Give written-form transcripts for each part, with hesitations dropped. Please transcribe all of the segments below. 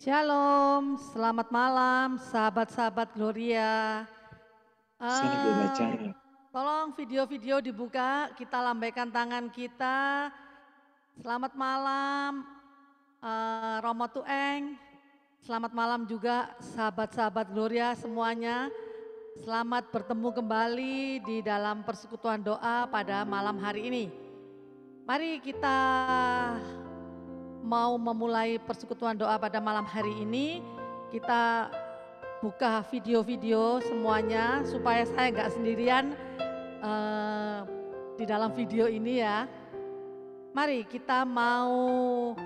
Shalom, selamat malam sahabat-sahabat Gloria. Tolong video-video dibuka, kita lambaikan tangan kita. Selamat malam Romo Tueng, selamat malam juga sahabat-sahabat Gloria semuanya. Selamat bertemu kembali di dalam persekutuan doa pada malam hari ini. Mari kita mau memulai persekutuan doa pada malam hari ini, kita buka video-video semuanya supaya saya nggak sendirian di dalam video ini ya. Mari kita mau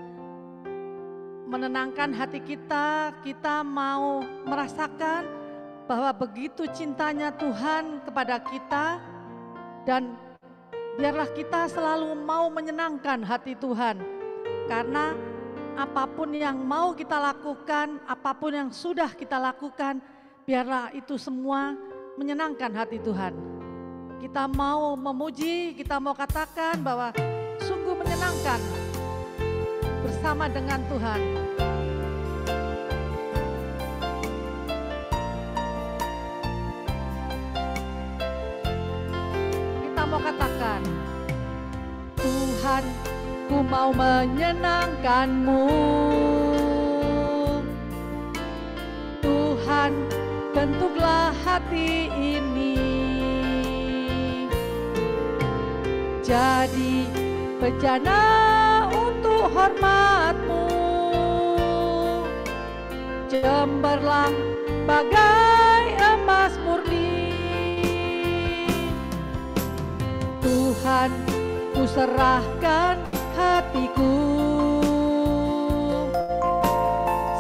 menenangkan hati kita, kita mau merasakan bahwa begitu cintanya Tuhan kepada kita dan biarlah kita selalu mau menyenangkan hati Tuhan. Karena apapun yang mau kita lakukan, apapun yang sudah kita lakukan, biarlah itu semua menyenangkan hati Tuhan. Kita mau memuji, kita mau katakan bahwa sungguh menyenangkan bersama dengan Tuhan. Kita mau katakan, Tuhan, ku mau menyenangkan-Mu. Tuhan, bentuklah hati ini jadi bejana untuk hormat-Mu. Cemerlang bagai emas murni. Tuhan, ku serahkan hatiku,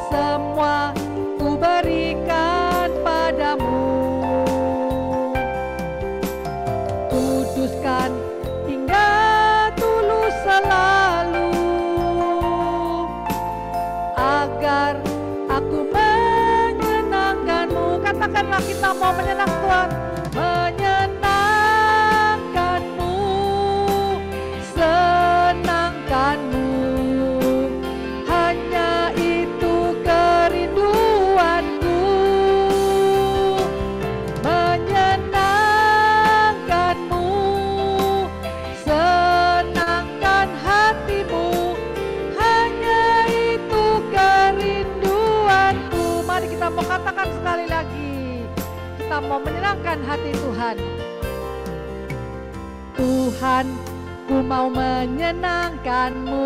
semua ku berikan padamu. Kuduskan hingga tulus selalu, agar aku menyenangkan-Mu. Katakanlah kita mau menyenangkan Tuhan. Hanya itu kerinduanku, menyenangkan-Mu, senangkan hati-Mu, hanya itu kerinduanku. Mari kita mau katakan sekali lagi, kita mau menyenangkan hati Tuhan. Tuhan, ku mau menyenangkan-Mu.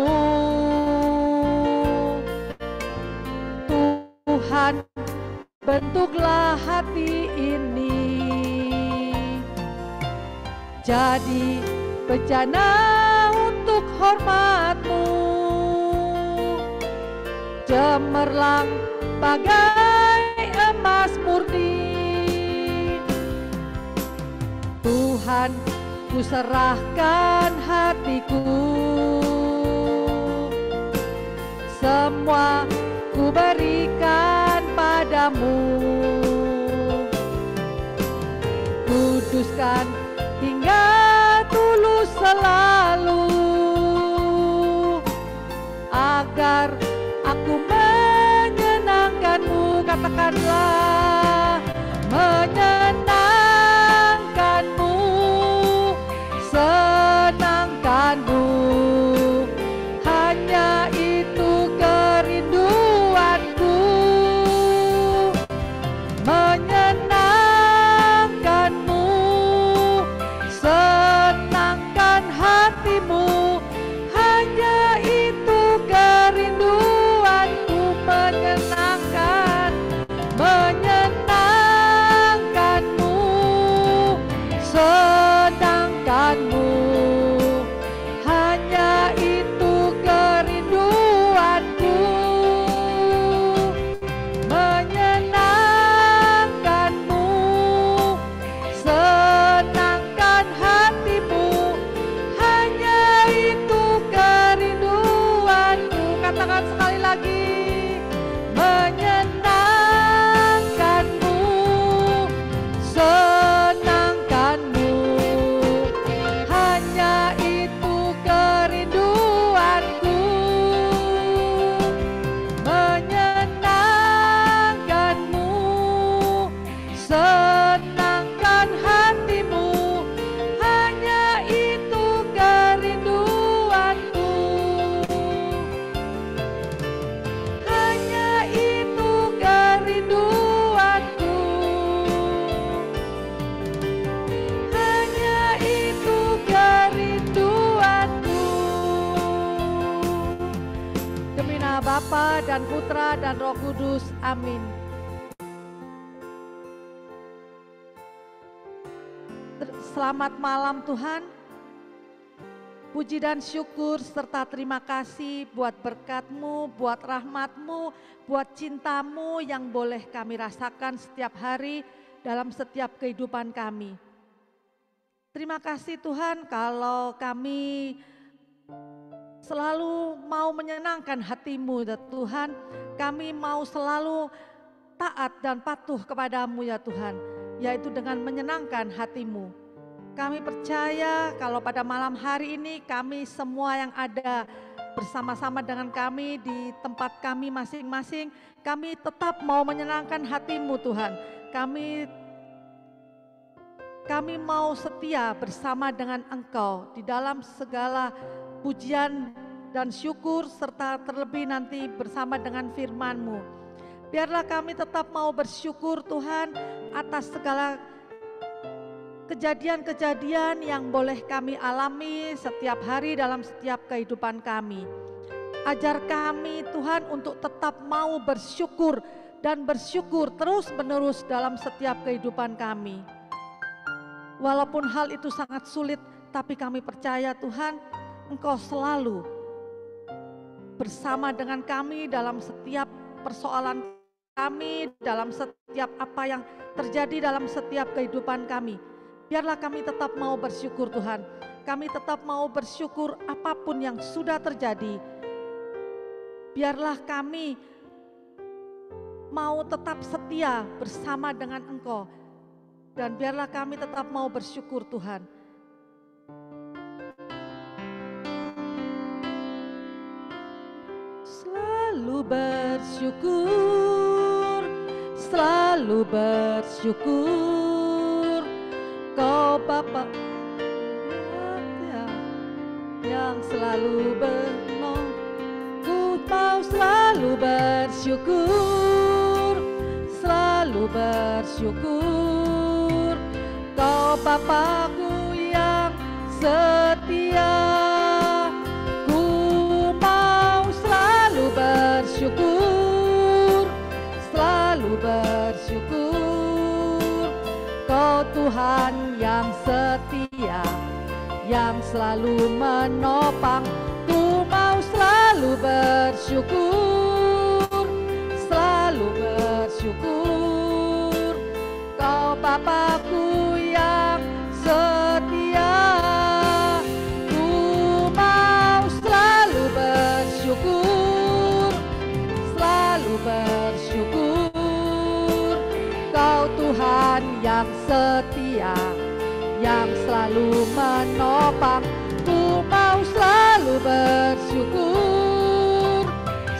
bentuklah hati ini jadi bejana untuk hormat-Mu, cemerlang bagai emas murni. Tuhan, ku serahkan hatiku, semua ku berikan padamu. Kuduskan hingga tulus selalu, agar aku menyenangkan-Mu. Katakanlah, menyenangkan-Mu, senangkan-Mu, hanya itu kerinduanku. Menyenangkan-Mu, senangkan hati-Mu, hanya itu kerinduanku. Menyenangkan, menyenangkan-Mu, senangkan-Mu, hanya itu kerinduanku. Menyenangkan-Mu, senangkan hatimu, hanya itu kerinduanku. Katakan sekali lagi, menyenangkan-Mu, senangkan-Mu, hanya itu kerinduanku. Menyenangkan-Mu, senangkan hatimu, hanya itu kerinduanku. Hanya itu kerinduanku. Hanya itu kerinduanku. Demi nama Bapa dan Putra dan Roh Kudus. Amin. Selamat malam Tuhan. Puji dan syukur serta terima kasih buat berkat-Mu, buat rahmat-Mu, buat cinta-Mu yang boleh kami rasakan setiap hari dalam setiap kehidupan kami. Terima kasih Tuhan kalau kami selalu mau menyenangkan hati-Mu ya Tuhan. Kami mau selalu taat dan patuh kepadamu ya Tuhan, yaitu dengan menyenangkan hati-Mu. Kami percaya kalau pada malam hari ini kami semua yang ada bersama-sama dengan kami di tempat kami masing-masing, kami tetap mau menyenangkan hati-Mu Tuhan. Kami mau setia bersama dengan Engkau di dalam segala pujian dan syukur serta terlebih nanti bersama dengan firman-Mu. Biarlah kami tetap mau bersyukur Tuhan atas segala kejadian-kejadian yang boleh kami alami setiap hari dalam setiap kehidupan kami. Ajar kami Tuhan untuk tetap mau bersyukur dan bersyukur terus-menerus dalam setiap kehidupan kami. Walaupun hal itu sangat sulit, tapi kami percaya Tuhan, Engkau selalu bersama dengan kami dalam setiap persoalan kami, dalam setiap apa yang terjadi dalam setiap kehidupan kami. Biarlah kami tetap mau bersyukur Tuhan. Kami tetap mau bersyukur apapun yang sudah terjadi. Biarlah kami mau tetap setia bersama dengan Engkau. Dan biarlah kami tetap mau bersyukur Tuhan. Selalu bersyukur, selalu bersyukur. Kau Bapa yang selalu menolong, ku mau selalu bersyukur, selalu bersyukur. Kau Bapa-Ku yang setia, ku mau selalu bersyukur, selalu bersyukur. Tuhan yang setia, yang selalu menopang. Ku mau selalu bersyukur, selalu bersyukur. Kau Bapa-Ku yang setia, ku mau selalu bersyukur, selalu bersyukur. Kau Tuhan yang setia, yang selalu menopang. Ku mau selalu bersyukur,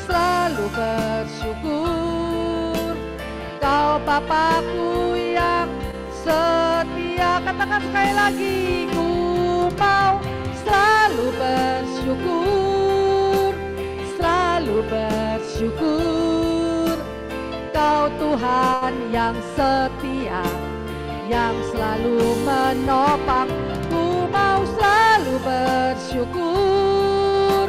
selalu bersyukur. Kau Bapa-Ku yang setia. Katakan sekali lagi, ku mau selalu bersyukur, selalu bersyukur. Kau Tuhan yang setia, yang selalu menopang. Ku mau selalu bersyukur,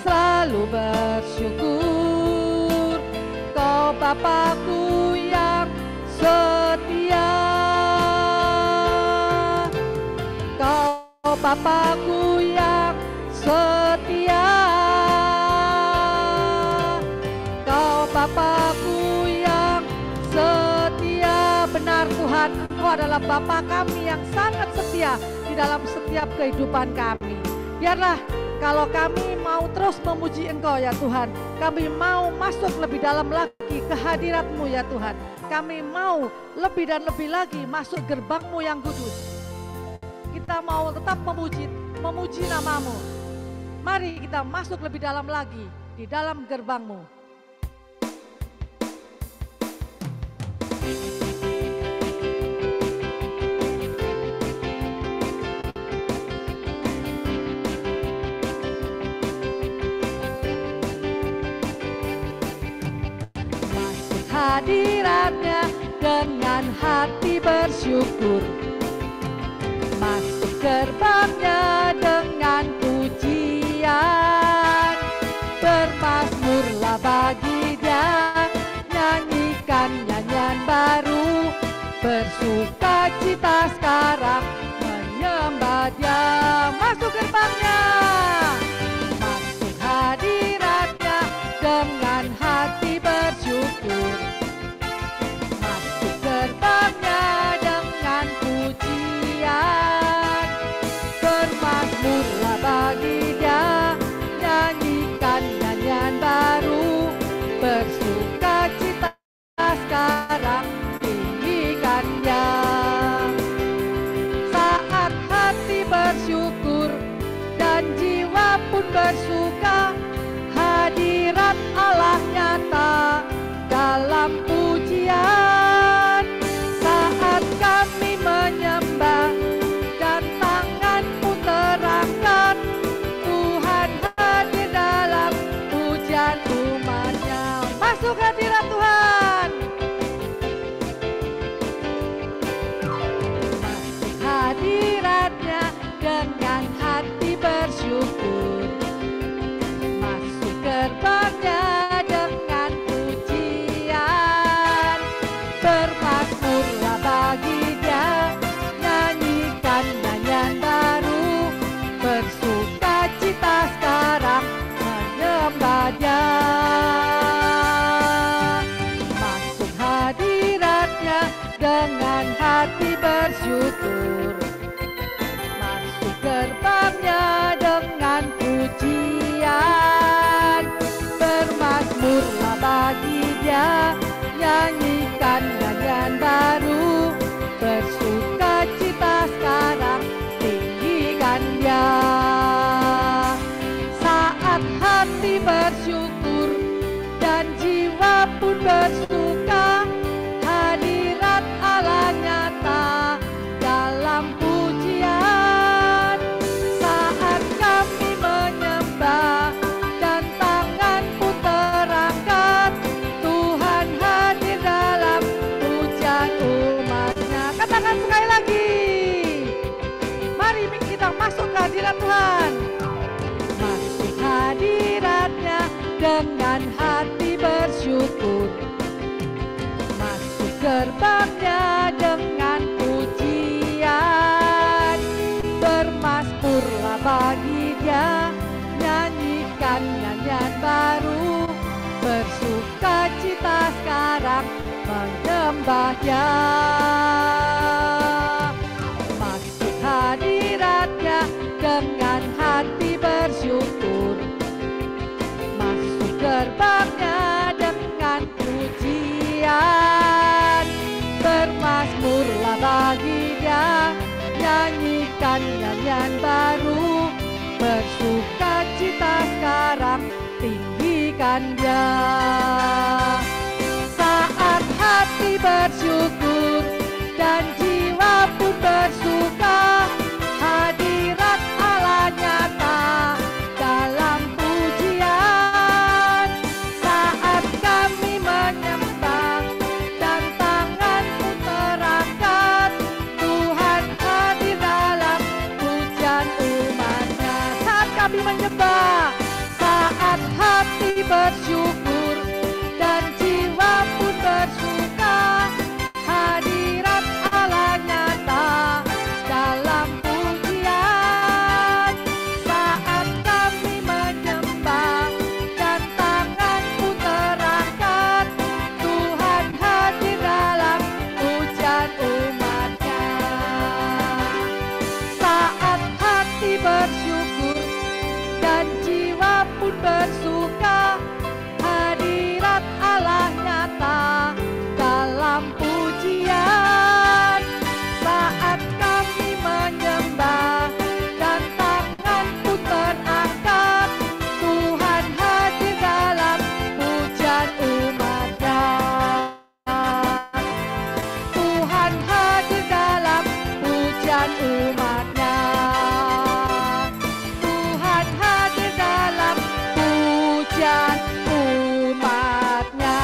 selalu bersyukur. Kau Bapa-Ku yang setia, Kau Bapa-Ku yang setia, Kau Bapa-Ku yang setia. Benar Tuhan, Engkau adalah Bapa kami yang sangat setia di dalam setiap kehidupan kami. Biarlah kalau kami mau terus memuji Engkau ya Tuhan, kami mau masuk lebih dalam lagi ke hadirat-Mu ya Tuhan. Kami mau lebih dan lebih lagi masuk gerbang-Mu yang kudus. Kita mau tetap memuji nama-Mu. Mari kita masuk lebih dalam lagi di dalam gerbang-Mu. Hadiratnya dengan hati bersyukur, masuk gerbangnya dengan pujian. Bermazmurlah bagi Dia, nyanyikan nyanyian baru, bersuka cita sekarang menyembah Dia. Masuk gerbangnya, masuk hadiratnya dengan hati bersyukur, gerbangnya dengan pujian. Bermazmurlah bagi Dia, nyanyikan nyanyian baru, bersuka cita sekarang tinggikan Dia. Saat hati bersyukur dan jiwa pun bersuka, hadirat Allah nyata dalam pujian. Saat kami menyembah dan tangan pun terangkat, Tuhan hadir dalam pujian umat-Nya. Masuk hadirat Tuhan, masuk hadirat-Nya dengan hati bersyukur, masuk gerbangnya dengan pujian. Bermazmurlah bagi Dia, nyanyikan nyanyian baru, bersuka cita sekarang menyembah Dia. Masuk hadirat-Nya dengan hati bersyukur, masuk gerbangnya dengan pujian. Bermazmurlah bagi Dia, nyanyikan nyanyian baru, bersuka cita sekarang tinggikan Dia. Saat hati bersyukur dan jiwa pun bersuka, hadirat Allah nyata dalam pujian. Saat kami menyembah dan tangan pun terangkat, Tuhan hadir dalam pujian umat. hadirat-Nya, masuk hadirat-Nya dengan hati bersyukur, masuk gerbang-Nya dengan pujian. Bermazmurlah bagi Dia, nyanyikan nyanyian baru, bersuka cita sekarang, tinggikan Dia. Saat hati bersyukur dan jiwa pun bersuka, hadirat Allah nyata dalam pujian. Saat kami menyembah dan tangan pun terangkat, Tuhan hadir dalam pujian umat-Nya. Saat kami menyembah, saat hati bersyukur dan jiwa pun bersuka, hadirat Allah nyata dalam pujian. Saat kami menyembah dan tangan pun terangkat, Tuhan hadir dalam pujian umat-Nya. Saat hati bersyukur dan jiwa pun bersuka, hadirat Allah nyata dalam pujian. Saat kami menyembah dan tangan pun terangkat, Tuhan hadir dalam pujian umat-Nya. Tuhan hadir dalam pujian umat-Nya. Tuhan hadir dalam pujian umat-Nya.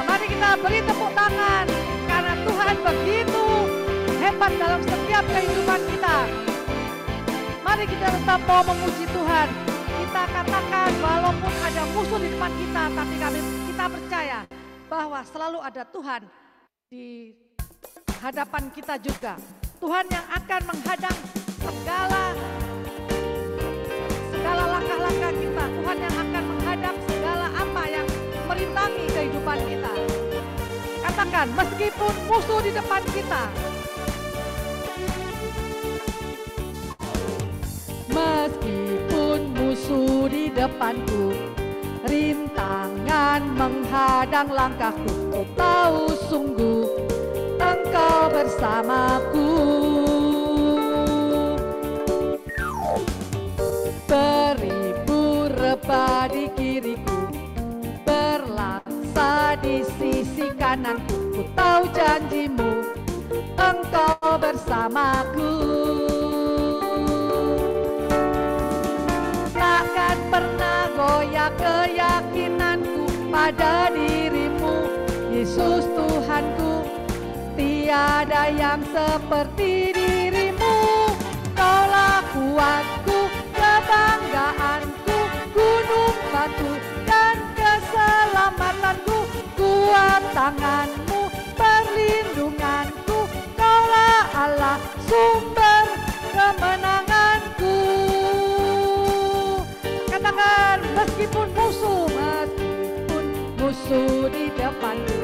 Mari kita beri tepuk tangan, karena Tuhan begitu hebat dalam setiap kehidupan kita. Mari kita tetap mau memuji Tuhan. Kita katakan walaupun ada musuh di depan kita, tapi kita percaya bahwa selalu ada Tuhan di hadapan kita juga. Tuhan yang akan menghadang segala langkah-langkah kita. Tuhan yang akan menghadang segala apa yang merintangi kehidupan kita. Katakan, meskipun musuh di depan kita, meskipun musuh di depanku, rintangan menghadang langkahku, ku tahu sungguh Engkau bersamaku. Beribu rebah di kiriku, berlaksa di sisi kananku, ku tahu janji-Mu, Engkau bersamaku. Takkan pernah goyah keyakinanku pada diri-Mu, Yesus Tuhanku. Tiada yang seperti diri-Mu, Kaulah kuatku, kebanggaanku, gunung batu dan keselamatanku. Kuat tangan-Mu, perlindunganku, Kaulah Allah, sumber kemenanganku. Katakan, meskipun musuh di depanku,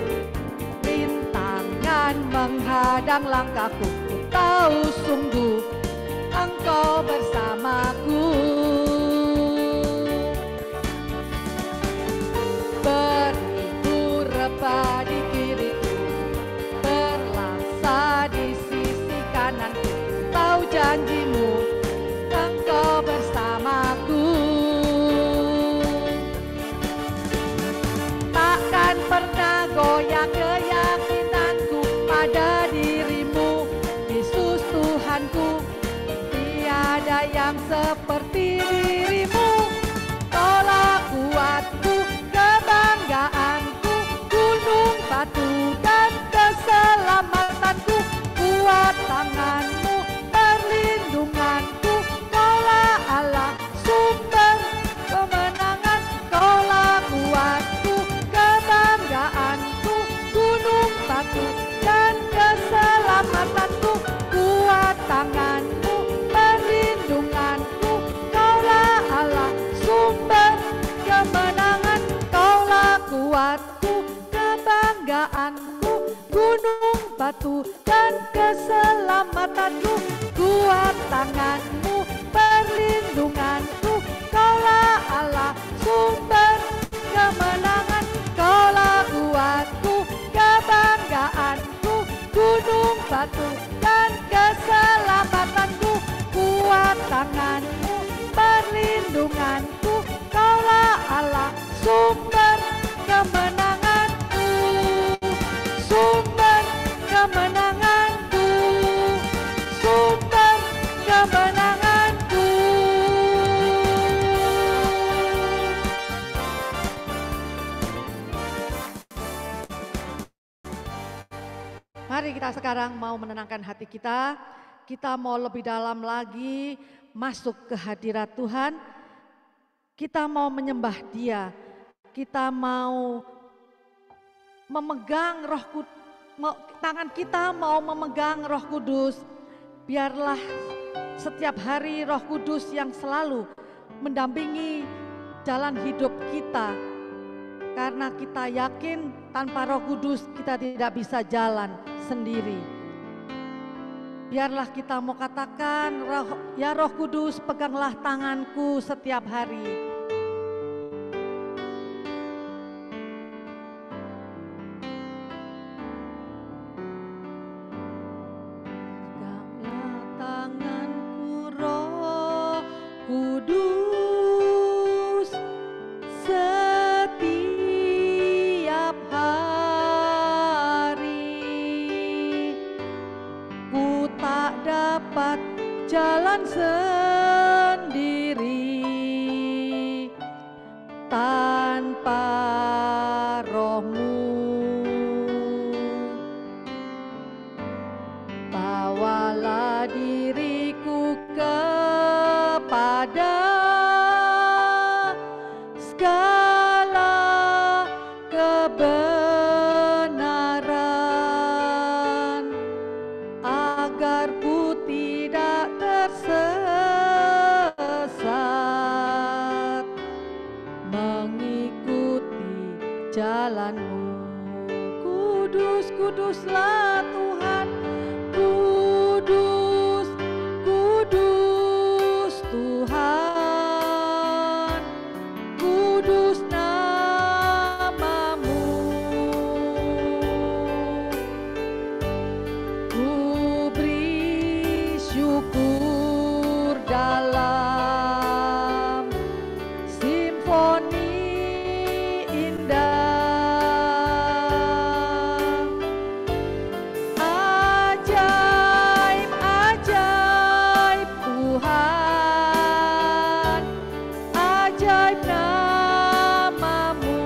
rintangan menghadang langkahku, ku tahu sungguh Engkau bersamaku. Beribu rebah di kiriku, berlaksa di sisi kananku, ku tahu janji-Mu, Engkau bersamaku. Takkan pernah goyah keyakinanku pada diri-Mu, Yesus Tuhanku. Tiada yang seperti diri-Mu, Kaulah kuatku, kebanggaanku, gunung batu dan keselamatanku. Kuat tangan-Mu, perlindunganku, Kaulah Allah, sumber kemenangan. Kaulah kuatku, kebanggaanku, gunung batu dan keselamatanku. Kuat tangan-Mu, perlindunganku, dan keselamatanku. Kuat tangan-Mu, perlindunganku. Kaulah Allah, sumber kemenangan. Kaulah kuatku, kebanggaanku, gunung batu dan keselamatanku. Kuat tangan-Mu, perlindunganku. Kaulah Allah, sumber kemenanganku, sumber kemenanganku, sumber kemenanganku. Mari kita sekarang mau menenangkan hati kita. Kita mau lebih dalam lagi masuk ke hadirat Tuhan. Kita mau menyembah Dia. Kita mau memegang Roh Kudus. Tangan kita mau memegang Roh Kudus. Biarlah setiap hari Roh Kudus yang selalu mendampingi jalan hidup kita. Karena kita yakin tanpa Roh Kudus kita tidak bisa jalan sendiri. Biarlah kita mau katakan, ya Roh Kudus, peganglah tanganku setiap hari. Peganglah tanganku, Roh Kudus, setiap hari. Ku tak dapat jalan sendiri tanpa Roh-Mu. Bawalah diriku kepada segala kebenaran, agar ku tidak tersesat mengikuti jalan-Mu. Kudus, kuduslah Tuhan, kudus, kudus Tuhan, kudus nama-Mu. Ku beri syukur dalam simfoni indah. Ajaib, ajaib Tuhan, ajaib nama-Mu.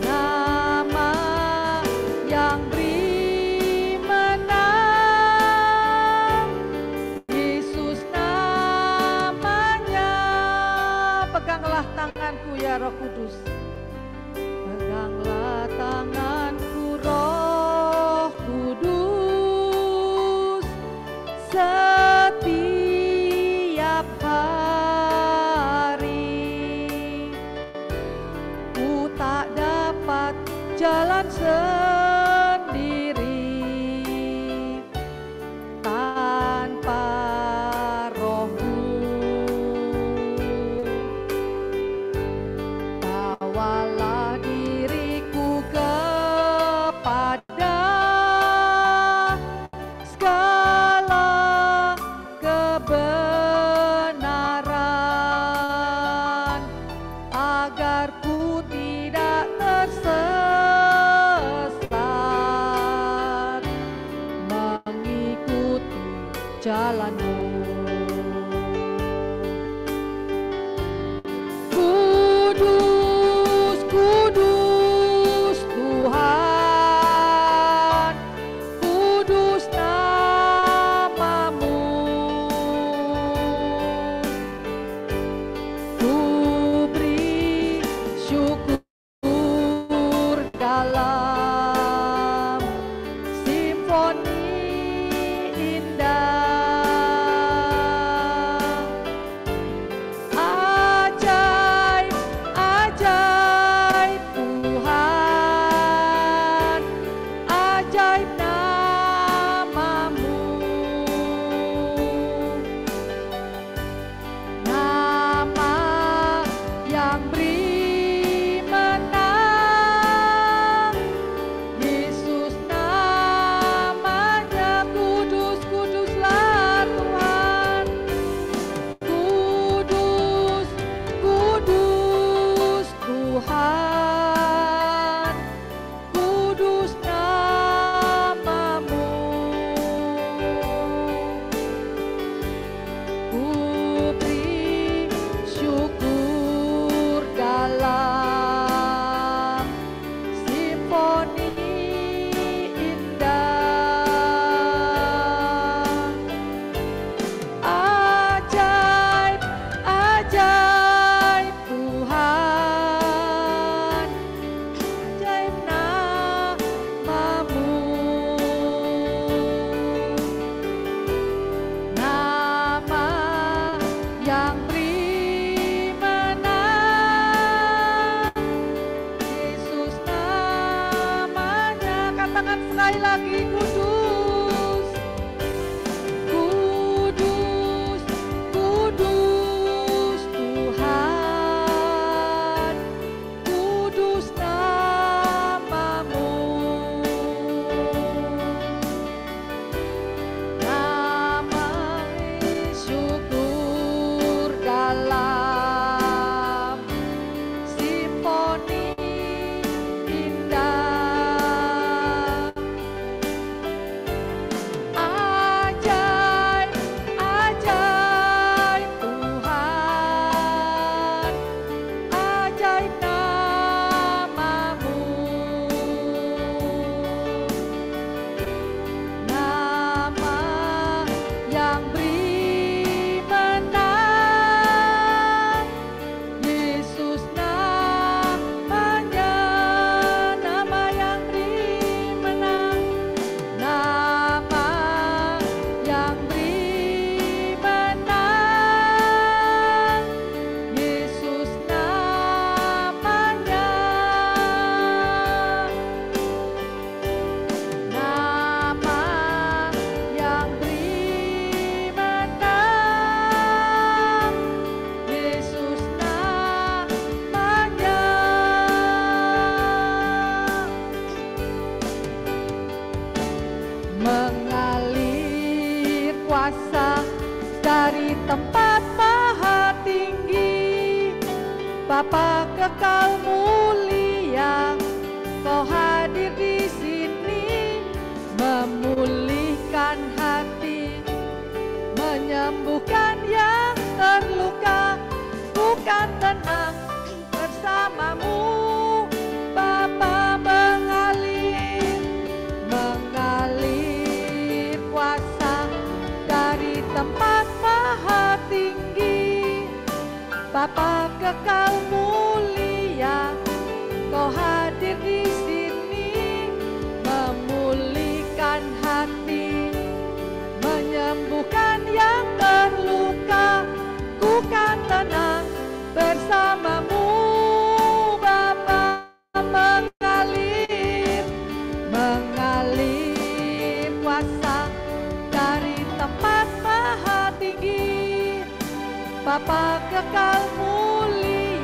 Nama yang beri menang, Yesus namanya. Peganglah tanganku ya Roh Kudus. Peganglah tanganku Roh Kudus, setiap hari. Ku tak dapat jalan sendiri tanpa Roh-Mu. Bawalah diriku kepada segala kebenaran, agar ku tidak tersesat mengikuti jalan-Mu. Kudus, kudus Tuhan, kudus nama-Mu. Ku beri syukur dalam simfoni indah. simfoni indah. Ajaib, ajaib Tuhan, ajaib namamu. Nama yang beri menang, Yesus namanya. Katakan sekali lagi, kudus, kudus, kudus Tuhan, kudus namamu. Damai syukur dalam simfoni indah. Ajaib, ajaib Tuhan, ajaib namamu. Nama yang beri menang, Yesus namanya. Nama yang beri menang, nama yang beri menang, Yesus namanya. Nama yang beri menang, Yesus namanya. Mengalir kuasa dari tempat maha tinggi, Bapa kekal mulia, Kau hadir di sini, memulihkan hati, menyembuhkan yang terluka. Bukan tenang bersamamu, Bapa. Mengalir kuasa dari tempat maha tinggi, Bapa kekal mulia, Kau hadir di sini, memulihkan hati, menyembuhkan yang terluka. Ku kan tenang bersamamu, Bapa. Mengalir kuasa dari tempat maha tinggi, Bapa kekal mulia,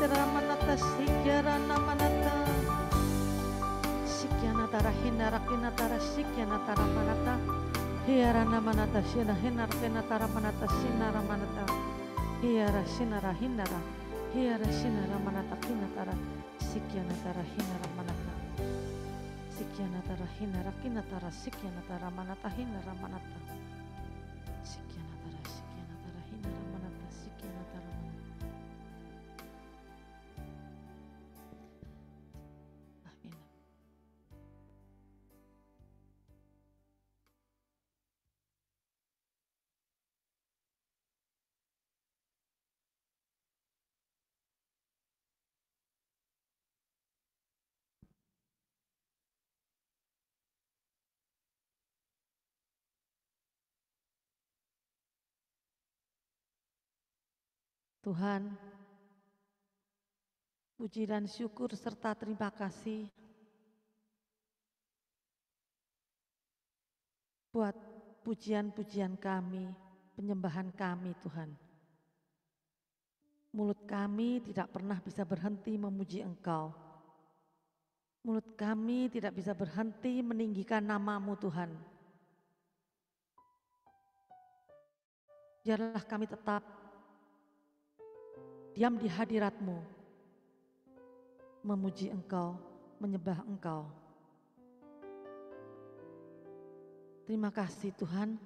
hindra manata sikyara namanata sikyana tara hindara kinatara sikyana tara manata hiara namanata sina hinar kinatara manata sinara manata hiara sinara hindara hiara sinara manata kinatara sikyana tara hindara manata sikyana tara hindara kinatara sikyana tara manata hindara manata sikyana tara hindara manata sikyana tara manata. Tuhan, puji dan syukur serta terima kasih buat pujian-pujian kami, penyembahan kami Tuhan. Mulut kami tidak pernah bisa berhenti memuji Engkau. Mulut kami tidak bisa berhenti meninggikan nama-Mu Tuhan. Biarlah kami tetap diam di hadirat-Mu, memuji Engkau, menyembah Engkau. Terima kasih Tuhan,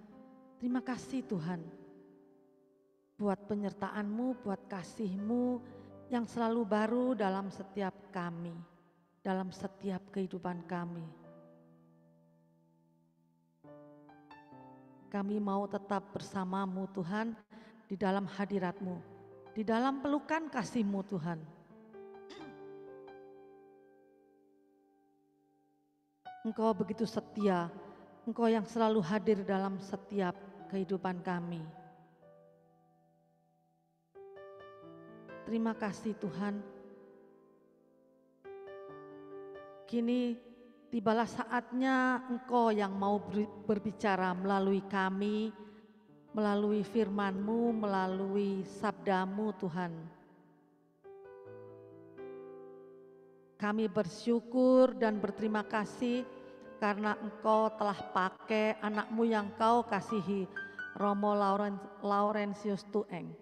terima kasih Tuhan, buat penyertaan-Mu, buat kasih-Mu yang selalu baru dalam setiap kami, dalam setiap kehidupan kami. Kami mau tetap bersama-Mu Tuhan, di dalam hadirat-Mu, di dalam pelukan kasih-Mu Tuhan. Engkau begitu setia, Engkau yang selalu hadir dalam setiap kehidupan kami. Terima kasih Tuhan. Kini tibalah saatnya Engkau yang mau berbicara melalui kami, melalui firman-Mu, melalui sabda-Mu Tuhan. Kami bersyukur dan berterima kasih karena Engkau telah pakai anak-Mu yang Kau kasihi, Romo Laurentius Tueng.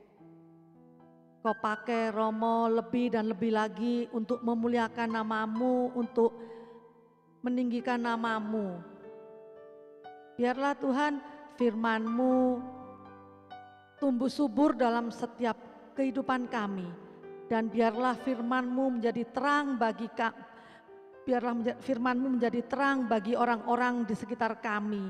Kau pakai Romo lebih dan lebih lagi untuk memuliakan nama-Mu, untuk meninggikan nama-Mu. Biarlah Tuhan firman-Mu tumbuh subur dalam setiap kehidupan kami, dan biarlah firman-Mu menjadi terang bagi kami. Biarlah firman-Mu menjadi terang bagi orang-orang di sekitar kami.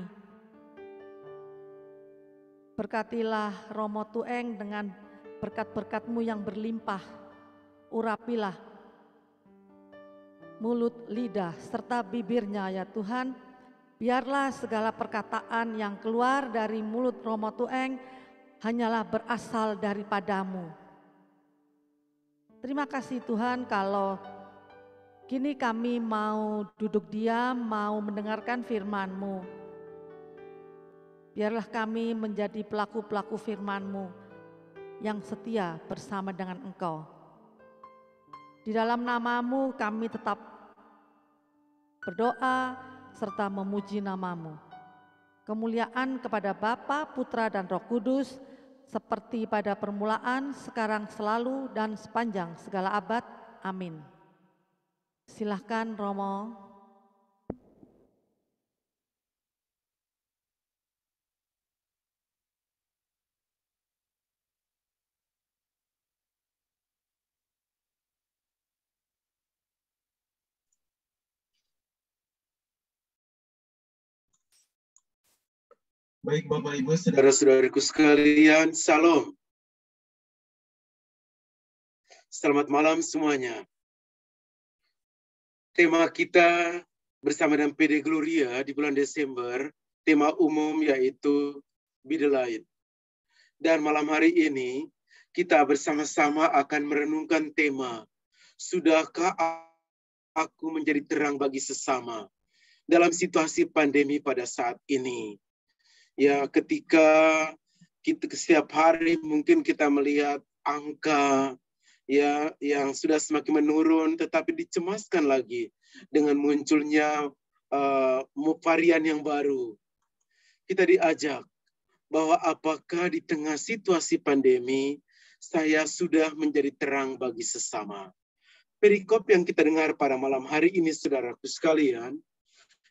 Berkatilah Romo Tueng dengan berkat-berkat-Mu yang berlimpah. Urapilah mulut, lidah, serta bibirnya ya Tuhan. Biarlah segala perkataan yang keluar dari mulut Romo Tueng hanyalah berasal daripada-Mu. Terima kasih Tuhan kalau kini kami mau duduk diam, mau mendengarkan firman-Mu. Biarlah kami menjadi pelaku-pelaku firman-Mu yang setia bersama dengan Engkau. Di dalam nama-Mu kami tetap berdoa serta memuji nama-Mu. Kemuliaan kepada Bapa, Putra, dan Roh Kudus, seperti pada permulaan, sekarang, selalu, dan sepanjang segala abad. Amin. Silahkan Romo. Baik Bapak Ibu, saudara-saudaraku sekalian, Salam. Selamat malam semuanya. Tema kita bersama dengan PD Gloria di bulan Desember, tema umum yaitu Be the Light. Dan malam hari ini kita bersama-sama akan merenungkan tema, Sudahkah aku menjadi terang bagi sesama dalam situasi pandemi pada saat ini? Ya, ketika kita setiap hari mungkin kita melihat angka ya yang sudah semakin menurun, tetapi dicemaskan lagi dengan munculnya varian yang baru. Kita diajak bahwa apakah di tengah situasi pandemi saya sudah menjadi terang bagi sesama. Perikop yang kita dengar pada malam hari ini, saudaraku sekalian,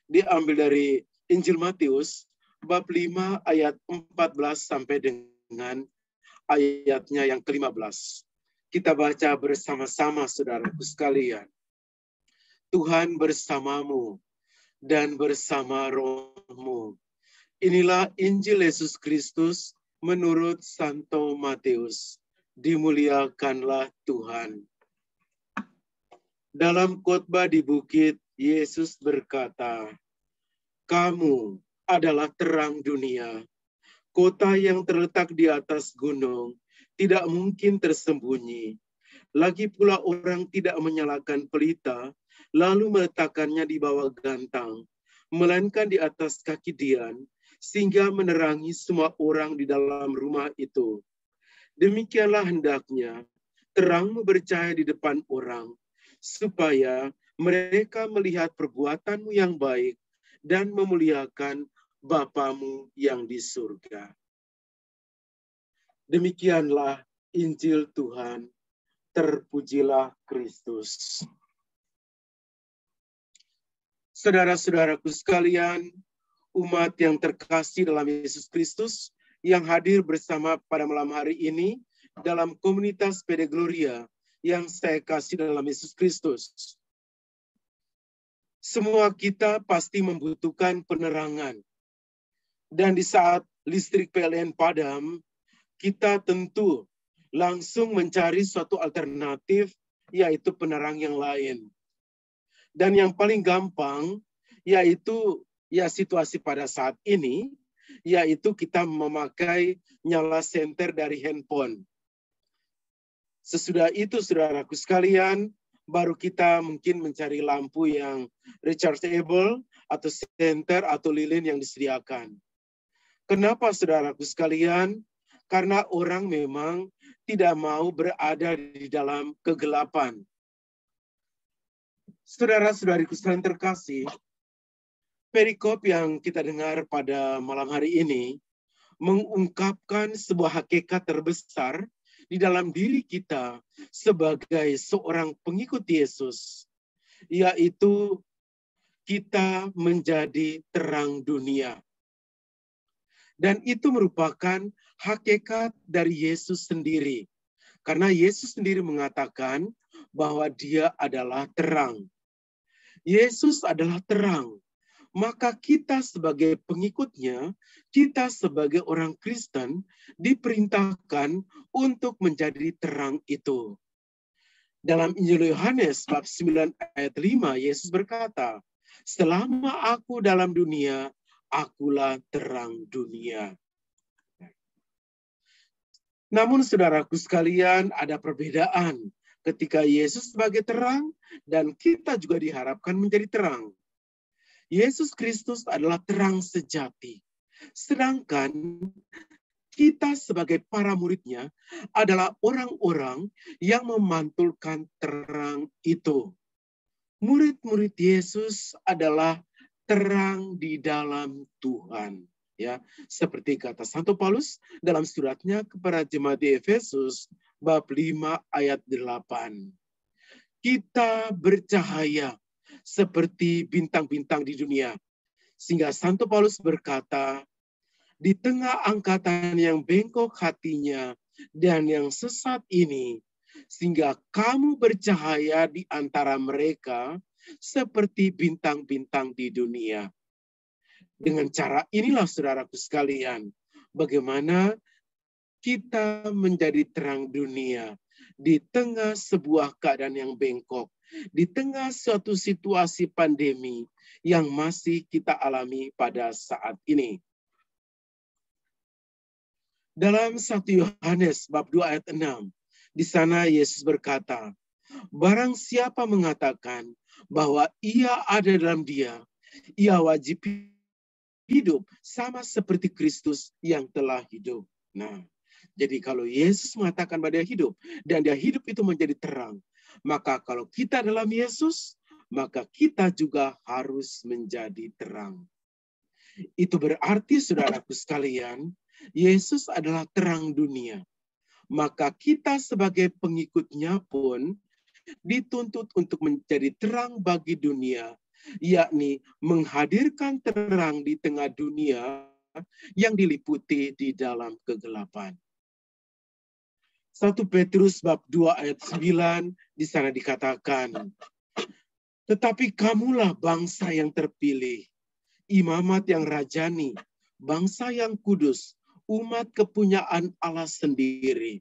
diambil dari Injil Matius bab 5 ayat 14 sampai dengan ayatnya yang ke-15. Kita baca bersama-sama, saudaraku sekalian. Tuhan bersamamu dan bersama rohmu. Inilah Injil Yesus Kristus menurut Santo Matius. Dimuliakanlah Tuhan. Dalam khotbah di bukit, Yesus berkata, "Kamu adalah terang dunia. Kota yang terletak di atas gunung tidak mungkin tersembunyi. Lagi pula orang tidak menyalakan pelita, lalu meletakkannya di bawah gantang, melainkan di atas kaki dian, sehingga menerangi semua orang di dalam rumah itu. Demikianlah hendaknya terangmu bercahaya di depan orang, supaya mereka melihat perbuatanmu yang baik dan memuliakan Bapamu yang di surga." Demikianlah Injil Tuhan. Terpujilah Kristus. Saudara-saudaraku sekalian, umat yang terkasih dalam Yesus Kristus yang hadir bersama pada malam hari ini dalam komunitas Pede Gloria yang saya kasih dalam Yesus Kristus. Semua kita pasti membutuhkan penerangan. Dan di saat listrik PLN padam, kita tentu langsung mencari suatu alternatif, yaitu penerang yang lain. Dan yang paling gampang, yaitu situasi pada saat ini, yaitu kita memakai nyala senter dari handphone. Sesudah itu, saudaraku sekalian, baru kita mungkin mencari lampu yang rechargeable, atau senter, atau lilin yang disediakan. Kenapa, saudaraku sekalian? Karena orang memang tidak mau berada di dalam kegelapan. Saudara-saudariku sekalian terkasih, perikop yang kita dengar pada malam hari ini mengungkapkan sebuah hakikat terbesar di dalam diri kita sebagai seorang pengikut Yesus, yaitu kita menjadi terang dunia. Dan itu merupakan hakikat dari Yesus sendiri. Karena Yesus sendiri mengatakan bahwa dia adalah terang. Yesus adalah terang. Maka kita sebagai pengikutnya, kita sebagai orang Kristen diperintahkan untuk menjadi terang itu. Dalam Injil Yohanes bab 9 ayat 5, Yesus berkata, "Selama aku dalam dunia, akulah terang dunia." Namun saudaraku sekalian, ada perbedaan ketika Yesus sebagai terang dan kita juga diharapkan menjadi terang. Yesus Kristus adalah terang sejati. Sedangkan kita sebagai para muridnya adalah orang-orang yang memantulkan terang itu. Murid-murid Yesus adalah terang di dalam Tuhan. Ya, seperti kata Santo Paulus dalam suratnya kepada jemaat di Efesus bab 5 ayat 8. Kita bercahaya seperti bintang-bintang di dunia. Sehingga Santo Paulus berkata, di tengah angkatan yang bengkok hatinya dan yang sesat ini, sehingga kamu bercahaya di antara mereka seperti bintang-bintang di dunia. Dengan cara inilah saudaraku sekalian, bagaimana kita menjadi terang dunia di tengah sebuah keadaan yang bengkok, di tengah suatu situasi pandemi yang masih kita alami pada saat ini. Dalam 1 Yohanes bab 2 ayat 6, di sana Yesus berkata, "Barang siapa mengatakan bahwa ia ada dalam dia, ia wajib hidup sama seperti Kristus yang telah hidup." Nah, Jadi kalau Yesus mengatakan bahwa dia hidup, dan dia hidup itu menjadi terang, maka kalau kita dalam Yesus, maka kita juga harus menjadi terang. Itu berarti, saudaraku sekalian, Yesus adalah terang dunia. Maka kita sebagai pengikutnya pun dituntut untuk menjadi terang bagi dunia, yakni menghadirkan terang di tengah dunia yang diliputi di dalam kegelapan. 1 Petrus bab 2 ayat 9 di sana dikatakan, tetapi kamulah bangsa yang terpilih, imamat yang rajani, bangsa yang kudus, umat kepunyaan Allah sendiri,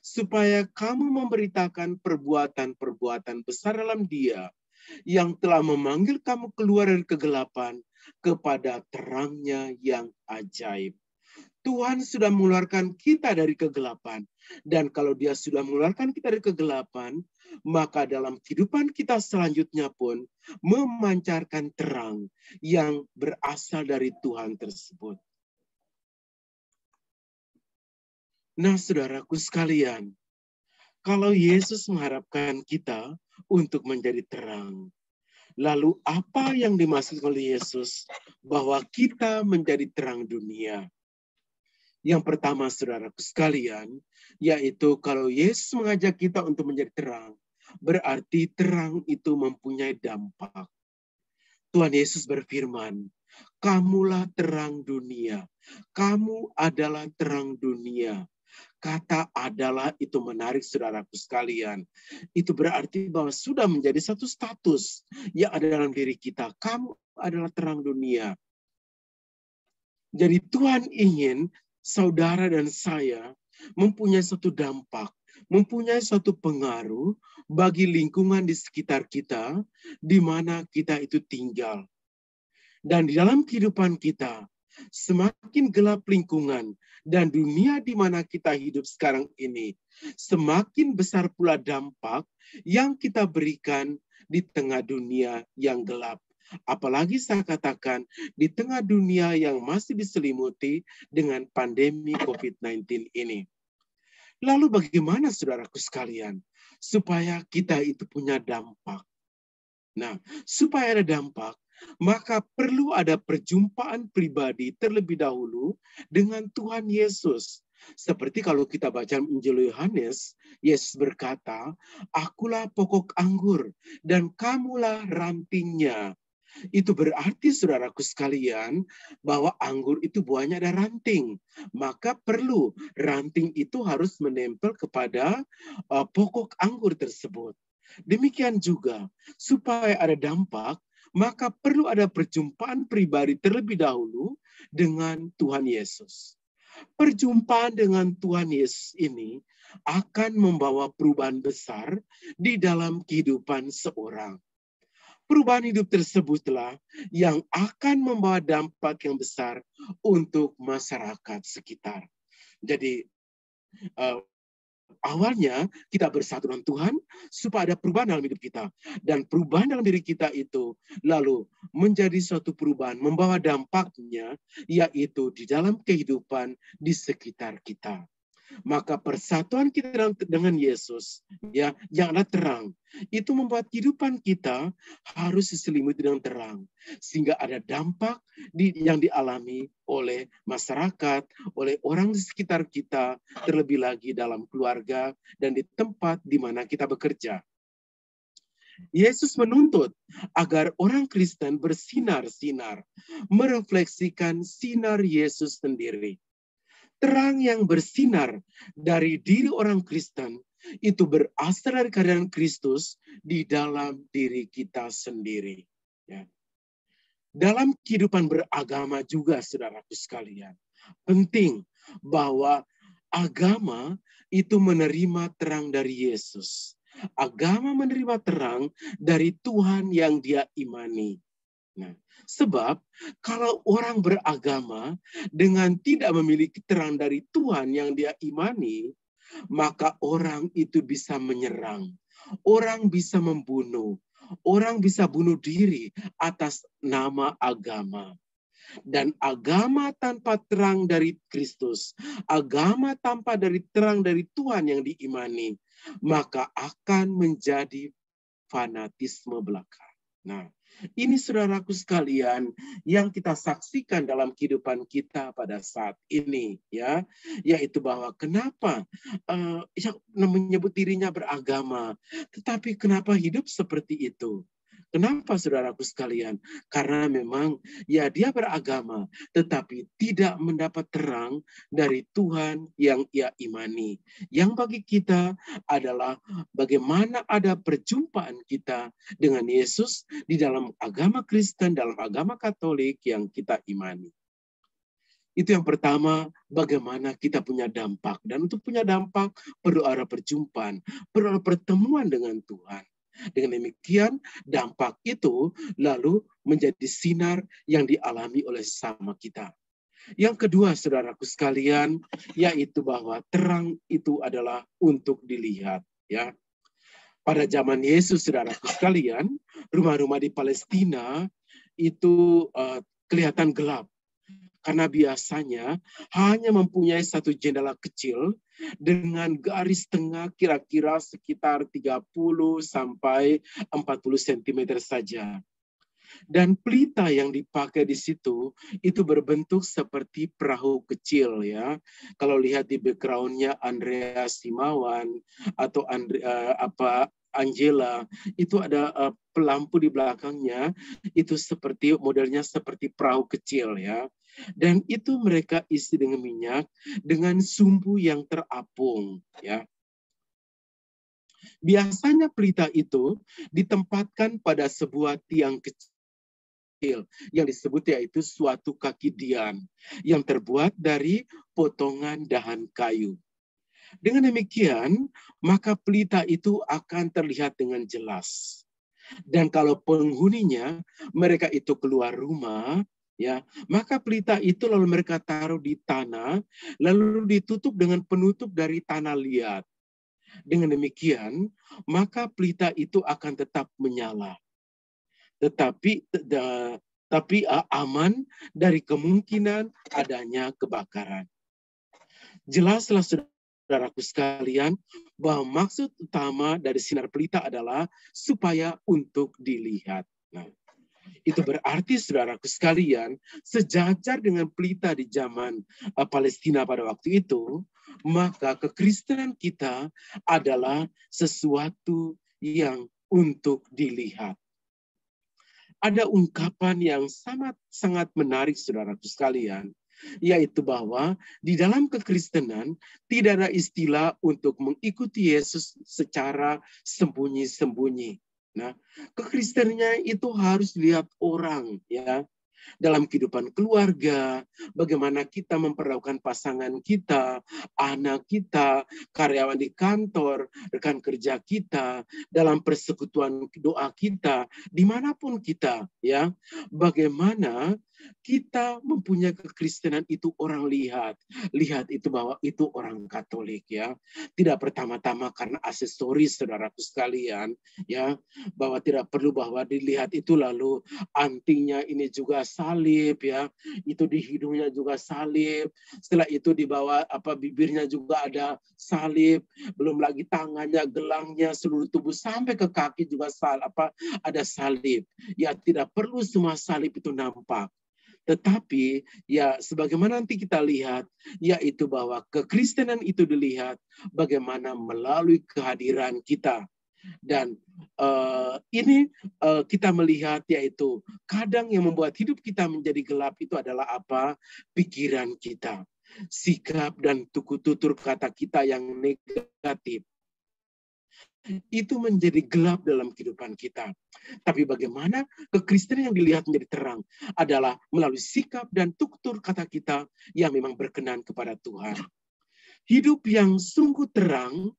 supaya kamu memberitakan perbuatan-perbuatan besar dalam Dia yang telah memanggil kamu keluar dari kegelapan kepada terangnya yang ajaib. Tuhan sudah mengeluarkan kita dari kegelapan. Dan kalau Dia sudah mengeluarkan kita dari kegelapan, maka dalam kehidupan kita selanjutnya pun memancarkan terang yang berasal dari Tuhan tersebut. Nah, saudaraku sekalian, kalau Yesus mengharapkan kita untuk menjadi terang, lalu apa yang dimaksud oleh Yesus bahwa kita menjadi terang dunia? Yang pertama, saudaraku sekalian, yaitu kalau Yesus mengajak kita untuk menjadi terang, berarti terang itu mempunyai dampak. Tuhan Yesus berfirman, kamulah terang dunia. Kamu adalah terang dunia. Kata adalah itu menarik, saudaraku sekalian. Itu berarti bahwa sudah menjadi satu status yang ada dalam diri kita. Kamu adalah terang dunia. Jadi Tuhan ingin saudara dan saya mempunyai suatu dampak, mempunyai suatu pengaruh bagi lingkungan di sekitar kita, di mana kita itu tinggal. Dan di dalam kehidupan kita, semakin gelap lingkungan dan dunia di mana kita hidup sekarang ini, semakin besar pula dampak yang kita berikan di tengah dunia yang gelap. Apalagi saya katakan di tengah dunia yang masih diselimuti dengan pandemi COVID-19 ini. Lalu bagaimana, saudaraku sekalian, supaya kita itu punya dampak? Nah, supaya ada dampak, maka perlu ada perjumpaan pribadi terlebih dahulu dengan Tuhan Yesus. Seperti kalau kita baca Injil Yohanes, Yesus berkata, akulah pokok anggur dan kamulah rantingnya. Itu berarti, saudaraku sekalian, bahwa anggur itu buahnya ada ranting. Maka perlu ranting itu harus menempel kepada pokok anggur tersebut. Demikian juga, supaya ada dampak, maka perlu ada perjumpaan pribadi terlebih dahulu dengan Tuhan Yesus. Perjumpaan dengan Tuhan Yesus ini akan membawa perubahan besar di dalam kehidupan seorang. Perubahan hidup tersebutlah yang akan membawa dampak yang besar untuk masyarakat sekitar. Jadi awalnya kita bersatu dengan Tuhan supaya ada perubahan dalam hidup kita. Dan perubahan dalam diri kita itu lalu menjadi suatu perubahan, membawa dampaknya yaitu di dalam kehidupan di sekitar kita. Maka persatuan kita dengan Yesus, ya, yang adalah terang, itu membuat kehidupan kita harus diselimuti dengan terang, sehingga ada dampak yang dialami oleh masyarakat, oleh orang di sekitar kita, terlebih lagi dalam keluarga dan di tempat di mana kita bekerja. Yesus menuntut agar orang Kristen bersinar-sinar, merefleksikan sinar Yesus sendiri. Terang yang bersinar dari diri orang Kristen itu berasal dari kehadiran Kristus di dalam diri kita sendiri. Ya. Dalam kehidupan beragama juga, saudaraku sekalian, penting bahwa agama itu menerima terang dari Yesus. Agama menerima terang dari Tuhan yang dia imani. Nah, sebab kalau orang beragama dengan tidak memiliki terang dari Tuhan yang dia imani, maka orang itu bisa menyerang, orang bisa membunuh, orang bisa bunuh diri atas nama agama. Dan agama tanpa terang dari Kristus, agama tanpa dari terang dari Tuhan yang diimani, maka akan menjadi fanatisme belaka. Nah, ini saudaraku sekalian yang kita saksikan dalam kehidupan kita pada saat ini, ya, yaitu bahwa kenapa yang menyebut dirinya beragama, tetapi kenapa hidup seperti itu? Kenapa saudaraku sekalian? Karena memang ya dia beragama, tetapi tidak mendapat terang dari Tuhan yang ia imani. Yang bagi kita adalah bagaimana ada perjumpaan kita dengan Yesus di dalam agama Kristen, dalam agama Katolik yang kita imani. Itu yang pertama, bagaimana kita punya dampak. Dan untuk punya dampak, perlu ada perjumpaan, perlu ada pertemuan dengan Tuhan. Dengan demikian, dampak itu lalu menjadi sinar yang dialami oleh sesama kita. Yang kedua, saudaraku sekalian, yaitu bahwa terang itu adalah untuk dilihat. Ya, pada zaman Yesus, saudaraku sekalian, rumah-rumah di Palestina itu kelihatan gelap. Karena biasanya hanya mempunyai satu jendela kecil dengan garis tengah kira-kira sekitar 30 sampai 40 cm saja. Dan pelita yang dipakai di situ itu berbentuk seperti perahu kecil, ya. Kalau lihat di background-nya Andreas Simawan atau Angela, itu ada pelampu di belakangnya, itu seperti modelnya seperti perahu kecil, ya. Dan itu mereka isi dengan minyak dengan sumbu yang terapung, ya. Biasanya pelita itu ditempatkan pada sebuah tiang kecil yang disebut yaitu suatu kaki dian yang terbuat dari potongan dahan kayu. Dengan demikian, maka pelita itu akan terlihat dengan jelas. Dan kalau penghuninya mereka itu keluar rumah, ya, maka pelita itu lalu mereka taruh di tanah, lalu ditutup dengan penutup dari tanah liat. Dengan demikian, maka pelita itu akan tetap menyala. Tapi aman dari kemungkinan adanya kebakaran. Jelaslah saudaraku sekalian bahwa maksud utama dari sinar pelita adalah supaya untuk dilihat. Nah, itu berarti saudaraku sekalian, sejajar dengan pelita di zaman Palestina pada waktu itu, maka kekristenan kita adalah sesuatu yang untuk dilihat. Ada ungkapan yang sangat menarik saudaraku sekalian, yaitu bahwa di dalam kekristenan tidak ada istilah untuk mengikuti Yesus secara sembunyi-sembunyi. Nah, kekristenannya itu harus dilihat orang, ya. Dalam kehidupan keluarga, bagaimana kita memperlakukan pasangan kita, anak kita, karyawan di kantor, rekan kerja kita, dalam persekutuan doa kita, dimanapun kita, ya, bagaimana kita mempunyai kekristenan itu orang lihat itu bahwa itu orang Katolik, ya. Tidak pertama-tama karena aksesoris saudaraku sekalian, ya, bahwa tidak perlu bahwa dilihat itu lalu antingnya ini juga salib, ya, itu di hidungnya juga salib, setelah itu di bawah bibirnya juga ada salib, belum lagi tangannya, gelangnya, seluruh tubuh sampai ke kaki juga ada salib. Ya, tidak perlu semua salib itu nampak. Tetapi ya sebagaimana nanti kita lihat, yaitu bahwa kekristenan itu dilihat bagaimana melalui kehadiran kita. Dan ini kita melihat yaitu kadang yang membuat hidup kita menjadi gelap itu adalah apa? Pikiran kita, sikap dan tutur kata kita yang negatif. Itu menjadi gelap dalam kehidupan kita. Tapi bagaimana kekristenan yang dilihat menjadi terang adalah melalui sikap dan tutur kata kita yang memang berkenan kepada Tuhan. Hidup yang sungguh terang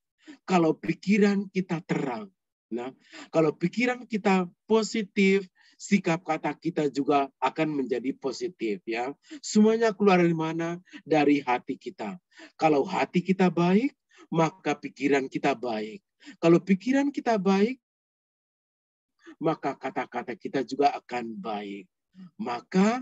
kalau pikiran kita terang. Nah, kalau pikiran kita positif, sikap kata kita juga akan menjadi positif, ya. Semuanya keluar dari mana? Dari hati kita. Kalau hati kita baik, maka pikiran kita baik. Kalau pikiran kita baik, maka kata-kata kita juga akan baik. Maka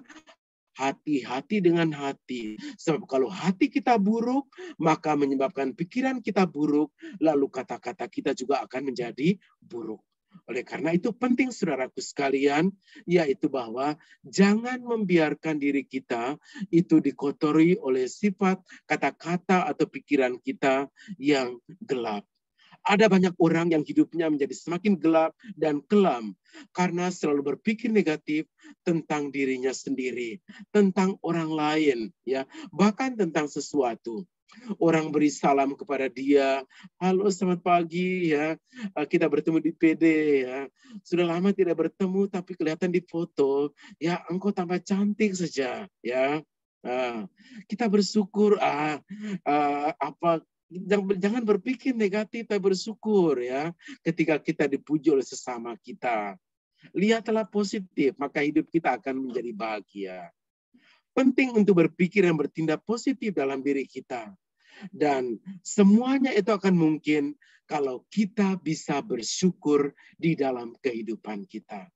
hati-hati dengan hati. Sebab kalau hati kita buruk, maka menyebabkan pikiran kita buruk, lalu kata-kata kita juga akan menjadi buruk. Oleh karena itu penting saudaraku sekalian, yaitu bahwa jangan membiarkan diri kita itu dikotori oleh sifat kata-kata atau pikiran kita yang gelap. Ada banyak orang yang hidupnya menjadi semakin gelap dan kelam karena selalu berpikir negatif tentang dirinya sendiri, tentang orang lain, ya, bahkan tentang sesuatu. Orang beri salam kepada dia, halo selamat pagi ya, kita bertemu di PD ya, sudah lama tidak bertemu tapi kelihatan di foto, ya engkau tambah cantik saja ya. Kita bersyukur apa. Jangan berpikir negatif, tapi bersyukur ya ketika kita dipuji oleh sesama kita. Lihatlah positif, maka hidup kita akan menjadi bahagia. Penting untuk berpikir dan bertindak positif dalam diri kita. Dan semuanya itu akan mungkin kalau kita bisa bersyukur di dalam kehidupan kita.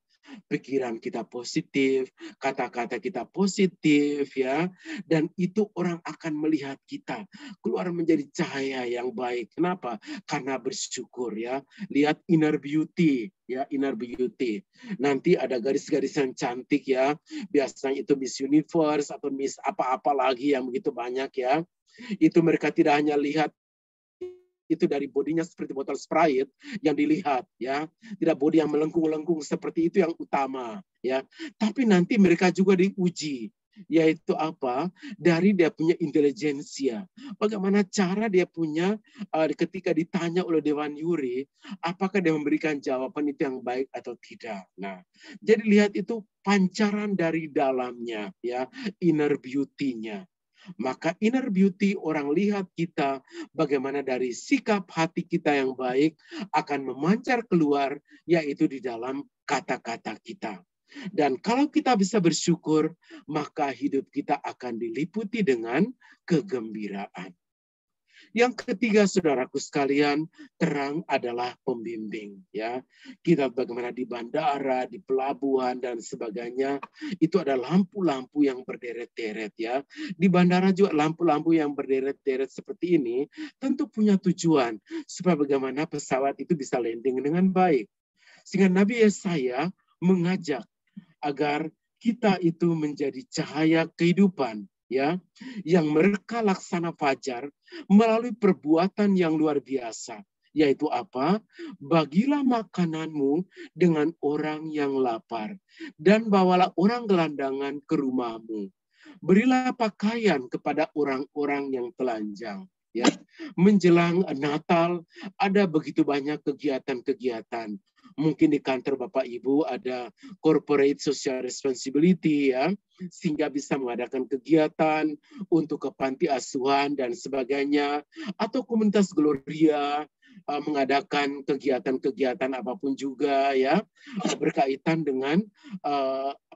Pikiran kita positif, kata-kata kita positif ya, dan itu orang akan melihat kita keluar menjadi cahaya yang baik. Kenapa? Karena bersyukur ya. Lihat inner beauty ya, inner beauty. Nanti ada garis-garis yang cantik ya. Biasanya itu Miss Universe atau Miss apa-apa lagi yang begitu banyak ya. Itu mereka tidak hanya lihat itu dari bodinya seperti botol Sprite yang dilihat ya, tidak bodi yang melengkung-lengkung seperti itu yang utama ya, tapi nanti mereka juga diuji, yaitu apa? Dari dia punya intelijensia, bagaimana cara dia punya ketika ditanya oleh Dewan Juri, apakah dia memberikan jawaban itu yang baik atau tidak. Nah, jadi lihat itu pancaran dari dalamnya ya, inner beauty-nya. Maka inner beauty orang lihat kita bagaimana dari sikap hati kita yang baik akan memancar keluar, yaitu di dalam kata-kata kita. Dan kalau kita bisa bersyukur, maka hidup kita akan diliputi dengan kegembiraan. Yang ketiga, saudaraku sekalian, terang adalah pembimbing. Ya, kita bagaimana di bandara, di pelabuhan dan sebagainya, itu ada lampu-lampu yang berderet-deret. Ya, di bandara juga lampu-lampu yang berderet-deret seperti ini tentu punya tujuan supaya bagaimana pesawat itu bisa landing dengan baik. Sehingga Nabi Yesaya mengajak agar kita itu menjadi cahaya kehidupan, ya, yang mereka laksana fajar melalui perbuatan yang luar biasa, yaitu apa? Bagilah makananmu dengan orang yang lapar dan bawalah orang gelandangan ke rumahmu. Berilah pakaian kepada orang-orang yang telanjang. Ya, menjelang Natal ada begitu banyak kegiatan-kegiatan. Mungkin di kantor Bapak Ibu ada corporate social responsibility ya, sehingga bisa mengadakan kegiatan untuk ke panti asuhan dan sebagainya, atau komunitas Gloria mengadakan kegiatan-kegiatan apapun juga ya, berkaitan dengan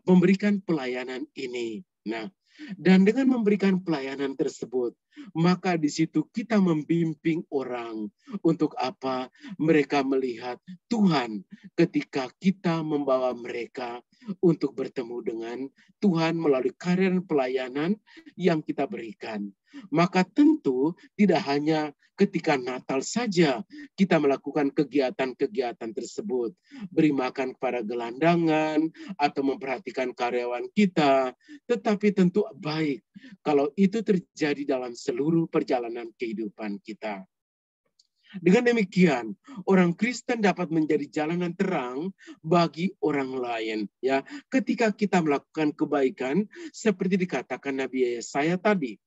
memberikan pelayanan ini. Nah, dan dengan memberikan pelayanan tersebut, maka di situ kita membimbing orang untuk apa? Mereka melihat Tuhan ketika kita membawa mereka untuk bertemu dengan Tuhan melalui karya dan pelayanan yang kita berikan. Maka tentu tidak hanya ketika Natal saja kita melakukan kegiatan-kegiatan tersebut. Beri makan kepada gelandangan atau memperhatikan karyawan kita. Tetapi tentu baik kalau itu terjadi dalam seluruh perjalanan kehidupan kita. Dengan demikian, orang Kristen dapat menjadi jalanan terang bagi orang lain. Ya, ketika kita melakukan kebaikan, seperti dikatakan Nabi Yesaya tadi.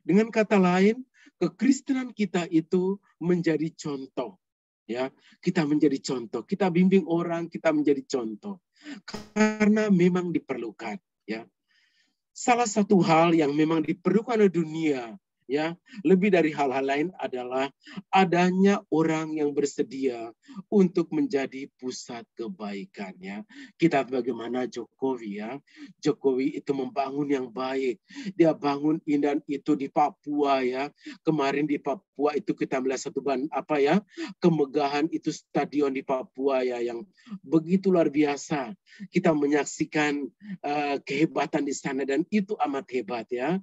Dengan kata lain, kekristenan kita itu menjadi contoh. Ya, kita menjadi contoh. Kita bimbing orang, kita menjadi contoh. Karena memang diperlukan. Ya, salah satu hal yang memang diperlukan oleh dunia, Ya, lebih dari hal-hal lain adalah adanya orang yang bersedia untuk menjadi pusat kebaikan, ya. Kita bagaimana Jokowi, ya. Jokowi itu membangun yang baik. Dia bangun indah itu di Papua, ya. Kemarin di Papua itu kita melihat satu kemegahan itu stadion di Papua, ya, yang begitu luar biasa. Kita menyaksikan kehebatan di sana dan itu amat hebat, ya.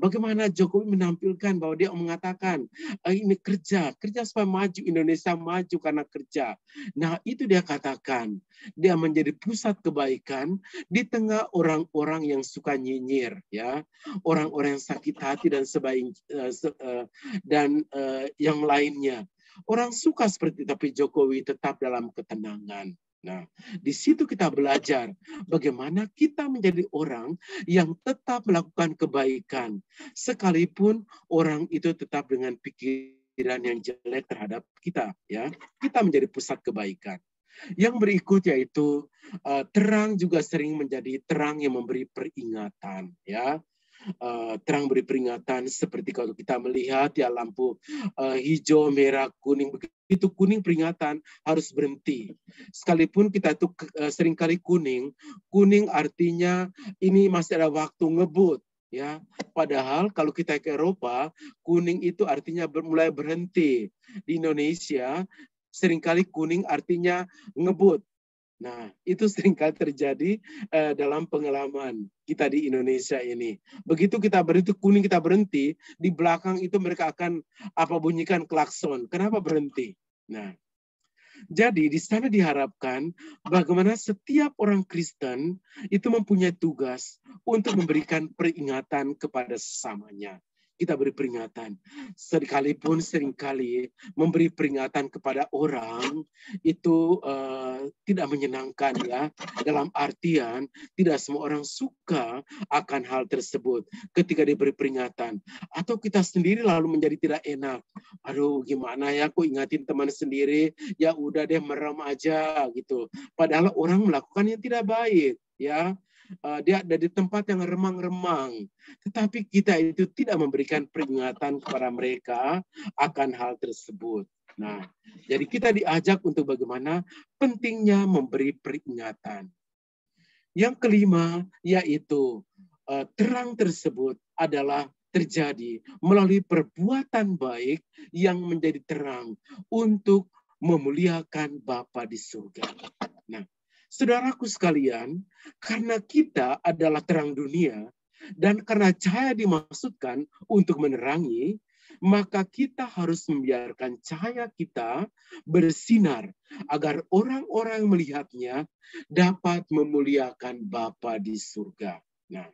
Bagaimana Jokowi menampilkan bahwa dia mengatakan ini kerja supaya maju, Indonesia maju karena kerja. Nah, itu dia katakan, dia menjadi pusat kebaikan di tengah orang-orang yang suka nyinyir, ya, orang-orang yang sakit hati dan yang lainnya. Orang suka seperti itu, tapi Jokowi tetap dalam ketenangan. Nah, di situ kita belajar bagaimana kita menjadi orang yang tetap melakukan kebaikan, sekalipun orang itu tetap dengan pikiran yang jelek terhadap kita, ya. Kita menjadi pusat kebaikan. Yang berikut yaitu terang juga sering menjadi terang yang memberi peringatan, ya. Terang beri peringatan seperti kalau kita melihat ya lampu hijau, merah, kuning, begitu kuning peringatan harus berhenti. Sekalipun kita itu seringkali kuning artinya ini masih ada waktu ngebut, ya. Padahal kalau kita ke Eropa, kuning itu artinya mulai berhenti. Di Indonesia seringkali kuning artinya ngebut. Nah, itu seringkali terjadi dalam pengalaman kita di Indonesia ini. Begitu kita berhenti kuning, kita berhenti, di belakang itu mereka akan bunyikan klakson. Kenapa berhenti? Nah, jadi di sana diharapkan bagaimana setiap orang Kristen itu mempunyai tugas untuk memberikan peringatan kepada sesamanya. Kita beri peringatan. Sekalipun seringkali memberi peringatan kepada orang itu tidak menyenangkan, ya. Dalam artian tidak semua orang suka akan hal tersebut ketika diberi peringatan. Atau kita sendiri lalu menjadi tidak enak. Aduh, gimana ya, aku ingatin teman sendiri, ya udah deh merem aja gitu. Padahal orang melakukan yang tidak baik, ya. Dia ada di tempat yang remang-remang. Tetapi kita itu tidak memberikan peringatan kepada mereka akan hal tersebut. Nah, jadi kita diajak untuk bagaimana pentingnya memberi peringatan. Yang kelima, yaitu terang tersebut adalah terjadi melalui perbuatan baik yang menjadi terang untuk memuliakan Bapa di surga. Nah, saudaraku sekalian, karena kita adalah terang dunia, dan karena cahaya dimaksudkan untuk menerangi, maka kita harus membiarkan cahaya kita bersinar agar orang-orang melihatnya dapat memuliakan Bapa di surga. Nah,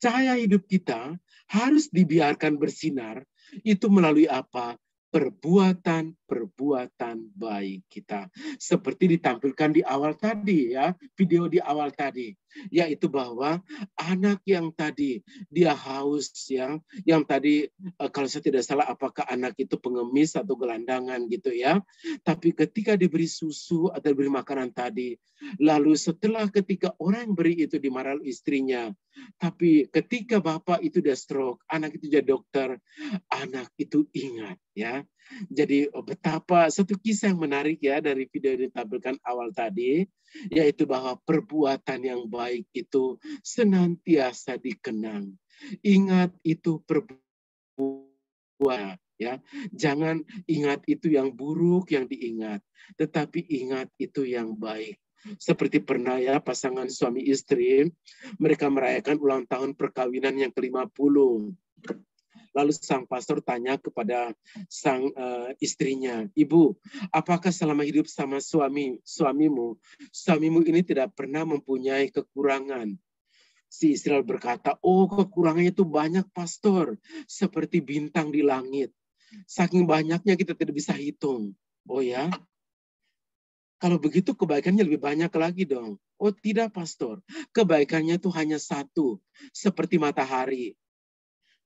cahaya hidup kita harus dibiarkan bersinar, itu melalui apa? Perbuatan baik kita. Seperti ditampilkan di awal tadi, ya, video di awal tadi, yaitu bahwa anak yang tadi dia haus, ya, yang tadi kalau saya tidak salah apakah anak itu pengemis atau gelandangan gitu, ya. Tapi ketika diberi susu atau diberi makanan tadi, lalu setelah ketika orang beri itu dimarahi istrinya, tapi ketika bapak itu udah stroke, anak itu jadi dokter, anak itu ingat, ya. Jadi betapa satu kisah yang menarik, ya, dari video yang ditampilkan awal tadi, yaitu bahwa perbuatan yang baik itu senantiasa dikenang. Ingat itu perbuatan, ya. Jangan ingat itu yang buruk yang diingat, tetapi ingat itu yang baik. Seperti pernah, ya, pasangan suami istri, mereka merayakan ulang tahun perkawinan yang ke-50. Lalu sang pastor tanya kepada sang istrinya, "Ibu, apakah selama hidup sama suamimu ini tidak pernah mempunyai kekurangan?" Si istri berkata, "Oh, kekurangannya itu banyak, pastor, seperti bintang di langit. Saking banyaknya kita tidak bisa hitung." "Oh ya? Kalau begitu kebaikannya lebih banyak lagi dong." "Oh tidak, pastor. Kebaikannya itu hanya satu, seperti matahari."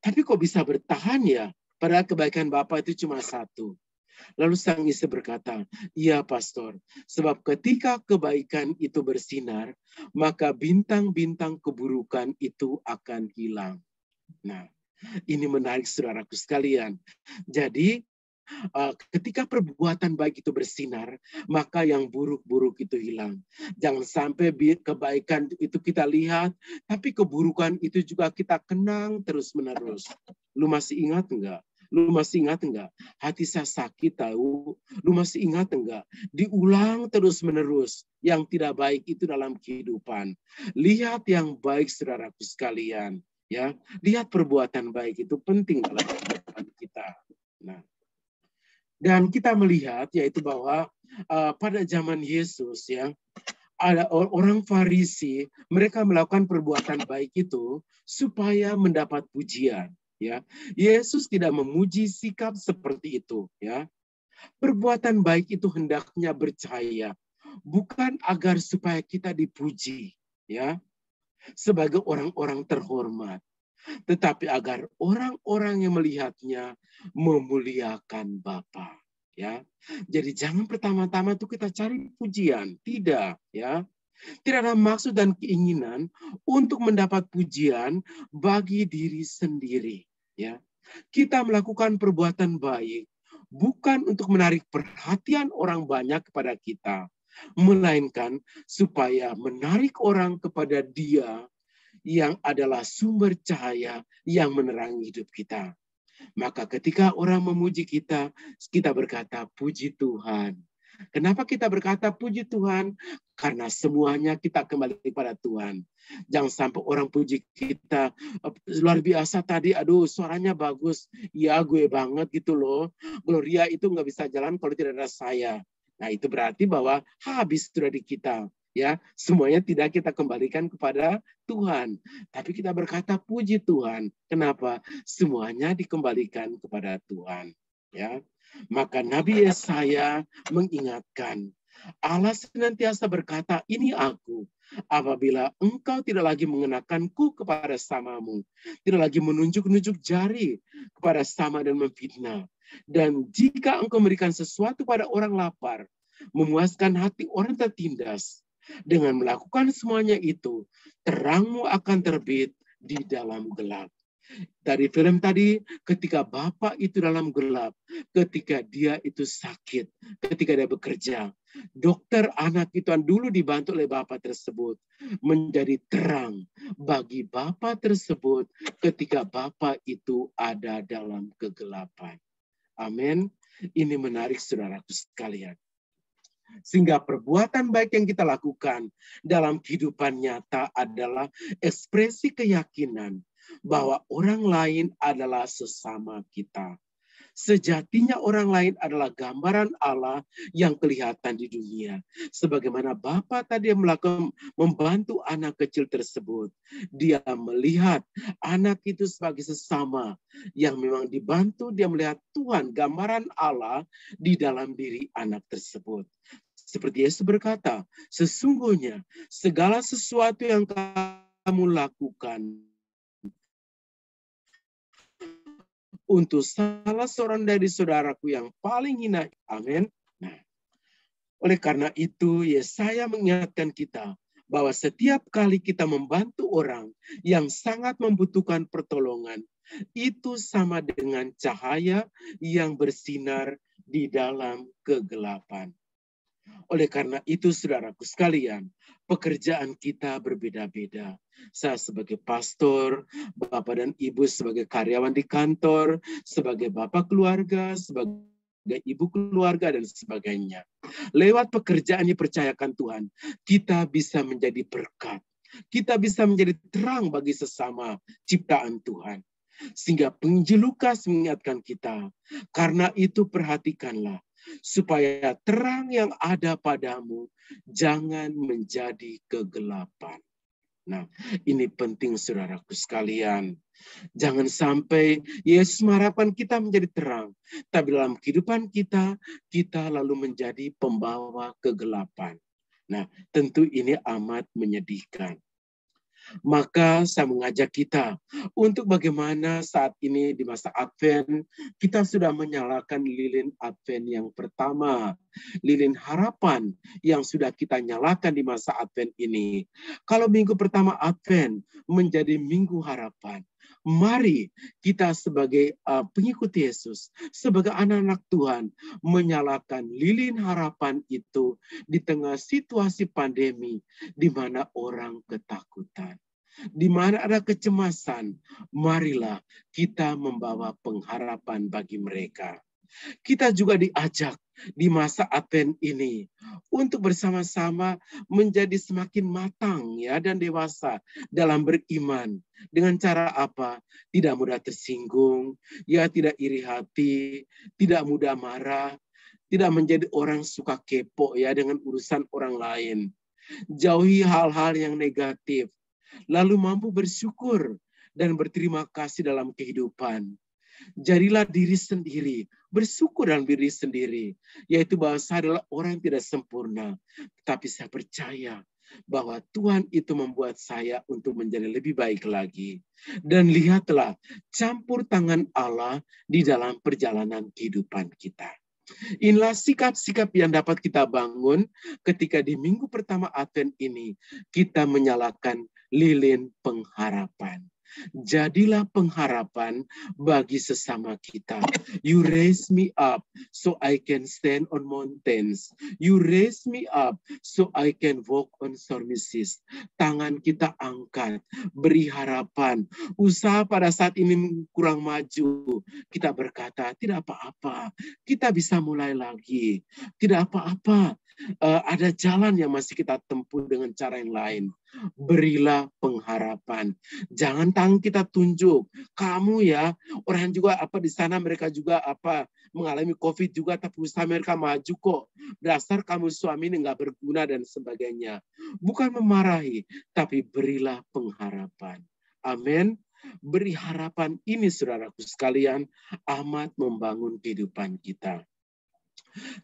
"Tapi kok bisa bertahan ya? Padahal kebaikan Bapak itu cuma satu." Lalu sang istri berkata, "Iya, pastor. Sebab ketika kebaikan itu bersinar, maka bintang-bintang keburukan itu akan hilang." Nah, Ini menarik saudaraku sekalian. Jadi ketika perbuatan baik itu bersinar, maka yang buruk-buruk itu hilang. Jangan sampai kebaikan itu kita lihat, tapi keburukan itu juga kita kenang terus-menerus. Lu masih ingat enggak? Lu masih ingat enggak? Hati saya sakit tahu. Lu masih ingat enggak? Diulang terus-menerus yang tidak baik itu dalam kehidupan. Lihat yang baik saudaraku sekalian. Ya, lihat perbuatan baik itu penting dalam kehidupan kita. Nah, dan kita melihat yaitu bahwa pada zaman Yesus ya, ada orang Farisi, mereka melakukan perbuatan baik itu supaya mendapat pujian ya. Yesus tidak memuji sikap seperti itu ya. Perbuatan baik itu hendaknya bercahaya, bukan agar supaya kita dipuji ya sebagai orang-orang terhormat, tetapi agar orang-orang yang melihatnya memuliakan Bapa. Ya, jadi jangan pertama-tama tuh kita cari pujian, tidak, ya. Tidak ada maksud dan keinginan untuk mendapat pujian bagi diri sendiri, ya. Kita melakukan perbuatan baik bukan untuk menarik perhatian orang banyak kepada kita, melainkan supaya menarik orang kepada Dia yang adalah sumber cahaya yang menerangi hidup kita. Maka ketika orang memuji kita, kita berkata, puji Tuhan. Kenapa kita berkata puji Tuhan? Karena semuanya kita kembali kepada Tuhan. Jangan sampai orang puji kita, luar biasa tadi, aduh suaranya bagus. Ya gue banget gitu loh. Gloria itu nggak bisa jalan kalau tidak ada saya. Nah itu berarti bahwa habis sudah di kita. Ya, semuanya tidak kita kembalikan kepada Tuhan, tapi kita berkata puji Tuhan. Kenapa? Semuanya dikembalikan kepada Tuhan. Ya, maka Nabi Yesaya mengingatkan, Allah senantiasa berkata, ini aku. Apabila engkau tidak lagi mengenakanku kepada samamu, tidak lagi menunjuk-nunjuk jari kepada sama dan memfitnah. Dan jika engkau memberikan sesuatu pada orang lapar, memuaskan hati orang tertindas, dengan melakukan semuanya itu, terangmu akan terbit di dalam gelap. Dari film tadi, ketika Bapak itu dalam gelap, ketika dia itu sakit, ketika dia bekerja, dokter anak itu yang dulu dibantu oleh Bapak tersebut, menjadi terang bagi Bapak tersebut ketika Bapak itu ada dalam kegelapan. Amin. Ini menarik saudaraku sekalian. Sehingga perbuatan baik yang kita lakukan dalam kehidupan nyata adalah ekspresi keyakinan bahwa orang lain adalah sesama kita. Sejatinya orang lain adalah gambaran Allah yang kelihatan di dunia. Sebagaimana Bapa tadi melakukan membantu anak kecil tersebut. Dia melihat anak itu sebagai sesama yang memang dibantu. Dia melihat Tuhan, gambaran Allah di dalam diri anak tersebut. Seperti Yesus berkata, sesungguhnya segala sesuatu yang kamu lakukan untuk salah seorang dari saudaraku yang paling hina. Amin. Nah, oleh karena itu, Yesaya mengingatkan kita bahwa setiap kali kita membantu orang yang sangat membutuhkan pertolongan, itu sama dengan cahaya yang bersinar di dalam kegelapan. Oleh karena itu, saudaraku sekalian, pekerjaan kita berbeda-beda. Saya sebagai pastor, Bapak dan Ibu sebagai karyawan di kantor, sebagai Bapak keluarga, sebagai ibu keluarga, dan sebagainya. Lewat pekerjaan yang dipercayakan Tuhan, kita bisa menjadi berkat. Kita bisa menjadi terang bagi sesama ciptaan Tuhan. Sehingga penginjil Lukas mengingatkan kita, karena itu perhatikanlah, supaya terang yang ada padamu jangan menjadi kegelapan. Nah, ini penting saudaraku sekalian. Jangan sampai Yesus mengharapkan kita menjadi terang, tapi dalam kehidupan kita, kita lalu menjadi pembawa kegelapan. Nah, tentu ini amat menyedihkan. Maka saya mengajak kita untuk bagaimana saat ini di masa Advent, kita sudah menyalakan lilin Advent yang pertama. Lilin harapan yang sudah kita nyalakan di masa Advent ini. Kalau minggu pertama Advent menjadi minggu harapan. Mari kita sebagai pengikut Yesus, sebagai anak-anak Tuhan, menyalakan lilin harapan itu di tengah situasi pandemi, di mana orang ketakutan, di mana ada kecemasan. Marilah kita membawa pengharapan bagi mereka. Kita juga diajak di masa Advent ini untuk bersama-sama menjadi semakin matang ya dan dewasa dalam beriman. Dengan cara apa? Tidak mudah tersinggung, ya tidak iri hati, tidak mudah marah, tidak menjadi orang suka kepo ya dengan urusan orang lain. Jauhi hal-hal yang negatif, lalu mampu bersyukur dan berterima kasih dalam kehidupan. Jadilah diri sendiri, bersyukur dalam diri sendiri, yaitu bahwa saya adalah orang yang tidak sempurna, tetapi saya percaya bahwa Tuhan itu membuat saya untuk menjadi lebih baik lagi. Dan lihatlah campur tangan Allah di dalam perjalanan kehidupan kita. Inilah sikap-sikap yang dapat kita bangun ketika di minggu pertama Advent ini kita menyalakan lilin pengharapan. Jadilah pengharapan bagi sesama kita. You raise me up so I can stand on mountains. You raise me up so I can walk on stormy seas. Tangan kita angkat, beri harapan. Usaha pada saat ini kurang maju. Kita berkata, tidak apa-apa. Kita bisa mulai lagi. Tidak apa-apa. Ada jalan yang masih kita tempuh dengan cara yang lain. Berilah pengharapan. Jangan tangan kita tunjuk. Kamu ya, orang juga di sana mereka juga mengalami COVID juga, tapi usaha mereka maju kok. Dasar kamu suami ini nggak berguna dan sebagainya. Bukan memarahi, tapi berilah pengharapan. Amin. Beri harapan ini, saudaraku sekalian, amat membangun kehidupan kita.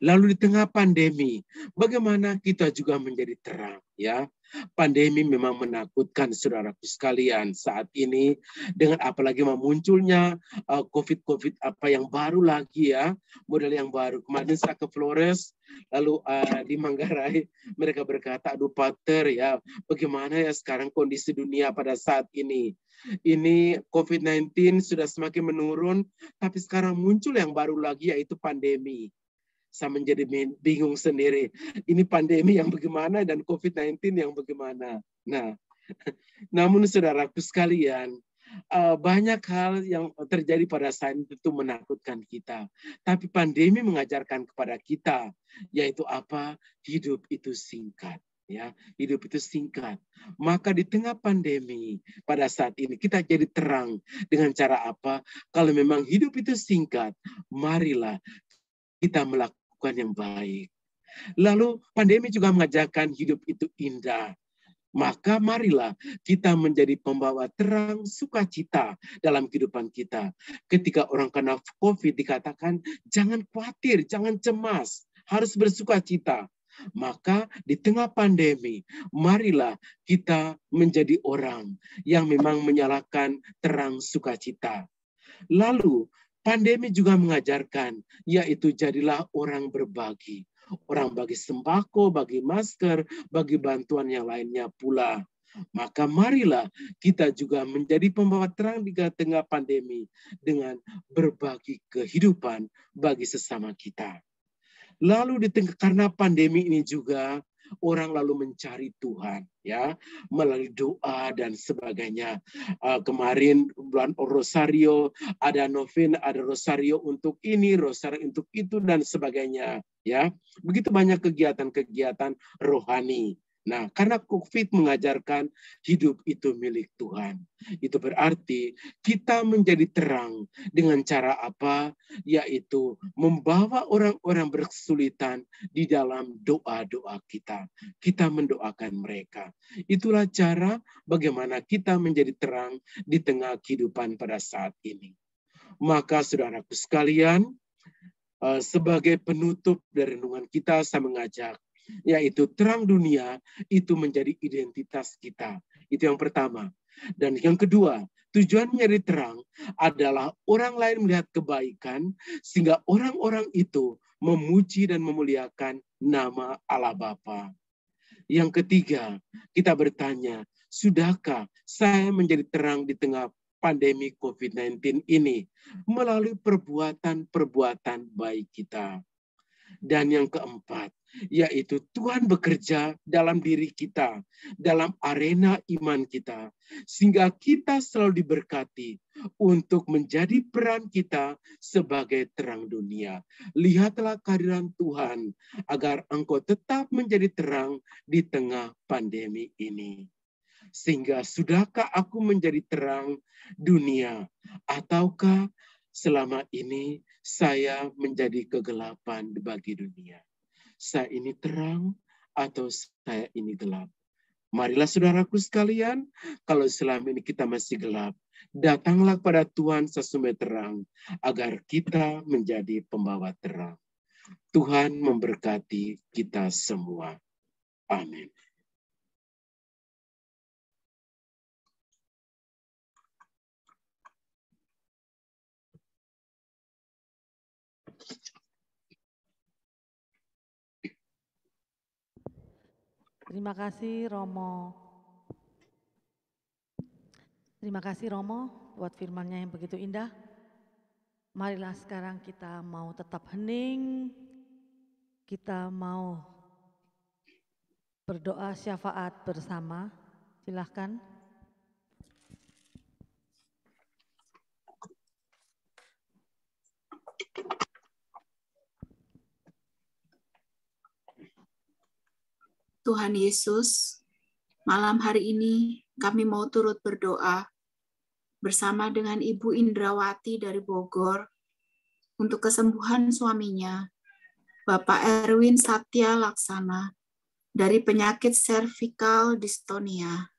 Lalu di tengah pandemi, bagaimana kita juga menjadi terang ya? Pandemi memang menakutkan saudaraku sekalian saat ini, dengan apalagi munculnya COVID yang baru lagi ya, model yang baru. Kemarin saya ke Flores, lalu di Manggarai mereka berkata, aduh Pater ya, bagaimana ya sekarang kondisi dunia pada saat ini. Ini COVID-19 sudah semakin menurun, tapi sekarang muncul yang baru lagi yaitu pandemi. Saya menjadi bingung sendiri. Ini pandemi yang bagaimana dan COVID-19 yang bagaimana. Nah, namun saudaraku sekalian, banyak hal yang terjadi pada saat itu menakutkan kita. Tapi pandemi mengajarkan kepada kita, yaitu apa? Hidup itu singkat. Ya, hidup itu singkat. Maka di tengah pandemi pada saat ini kita jadi terang dengan cara apa? Kalau memang hidup itu singkat, marilah kita melakukan yang baik. Lalu pandemi juga mengajarkan hidup itu indah. Maka marilah kita menjadi pembawa terang sukacita dalam kehidupan kita. Ketika orang kena COVID dikatakan jangan khawatir, jangan cemas, harus bersukacita. Maka di tengah pandemi, marilah kita menjadi orang yang memang menyalakan terang sukacita. Lalu pandemi juga mengajarkan, yaitu jadilah orang berbagi. Orang bagi sembako, bagi masker, bagi bantuan yang lainnya pula. Maka marilah kita juga menjadi pembawa terang di tengah pandemi dengan berbagi kehidupan bagi sesama kita. Lalu di tengah karena pandemi ini juga orang lalu mencari Tuhan ya melalui doa dan sebagainya. Kemarin bulan Rosario ada novena, ada Rosario untuk ini, Rosario untuk itu dan sebagainya ya. Begitu banyak kegiatan-kegiatan rohani. Nah, karena COVID mengajarkan hidup itu milik Tuhan. Itu berarti kita menjadi terang dengan cara apa? Yaitu membawa orang-orang berkesulitan di dalam doa-doa kita. Kita mendoakan mereka. Itulah cara bagaimana kita menjadi terang di tengah kehidupan pada saat ini. Maka saudaraku sekalian, sebagai penutup dari renungan kita, saya mengajak yaitu terang dunia itu menjadi identitas kita. Itu yang pertama. Dan yang kedua, tujuan menjadi terang adalah orang lain melihat kebaikan sehingga orang-orang itu memuji dan memuliakan nama Allah Bapa. Yang ketiga, kita bertanya, sudahkah saya menjadi terang di tengah pandemi COVID-19 ini melalui perbuatan-perbuatan baik kita. Dan yang keempat, yaitu Tuhan bekerja dalam diri kita, dalam arena iman kita, sehingga kita selalu diberkati untuk menjadi peran kita sebagai terang dunia. Lihatlah kehadiran Tuhan, agar engkau tetap menjadi terang di tengah pandemi ini. Sehingga sudahkah aku menjadi terang dunia, ataukah selama ini saya menjadi kegelapan bagi dunia? Saya ini terang atau saya ini gelap? Marilah saudaraku sekalian, kalau selama ini kita masih gelap, datanglah kepada Tuhan sesumber terang, agar kita menjadi pembawa terang. Tuhan memberkati kita semua. Amin. Terima kasih Romo. Terima kasih Romo buat firman-Nya yang begitu indah. Marilah sekarang kita mau tetap hening. Kita mau berdoa syafaat bersama. Silahkan. Tuhan Yesus, malam hari ini kami mau turut berdoa bersama dengan Ibu Indrawati dari Bogor untuk kesembuhan suaminya, Bapak Erwin Satya Laksana, dari penyakit cervical dystonia.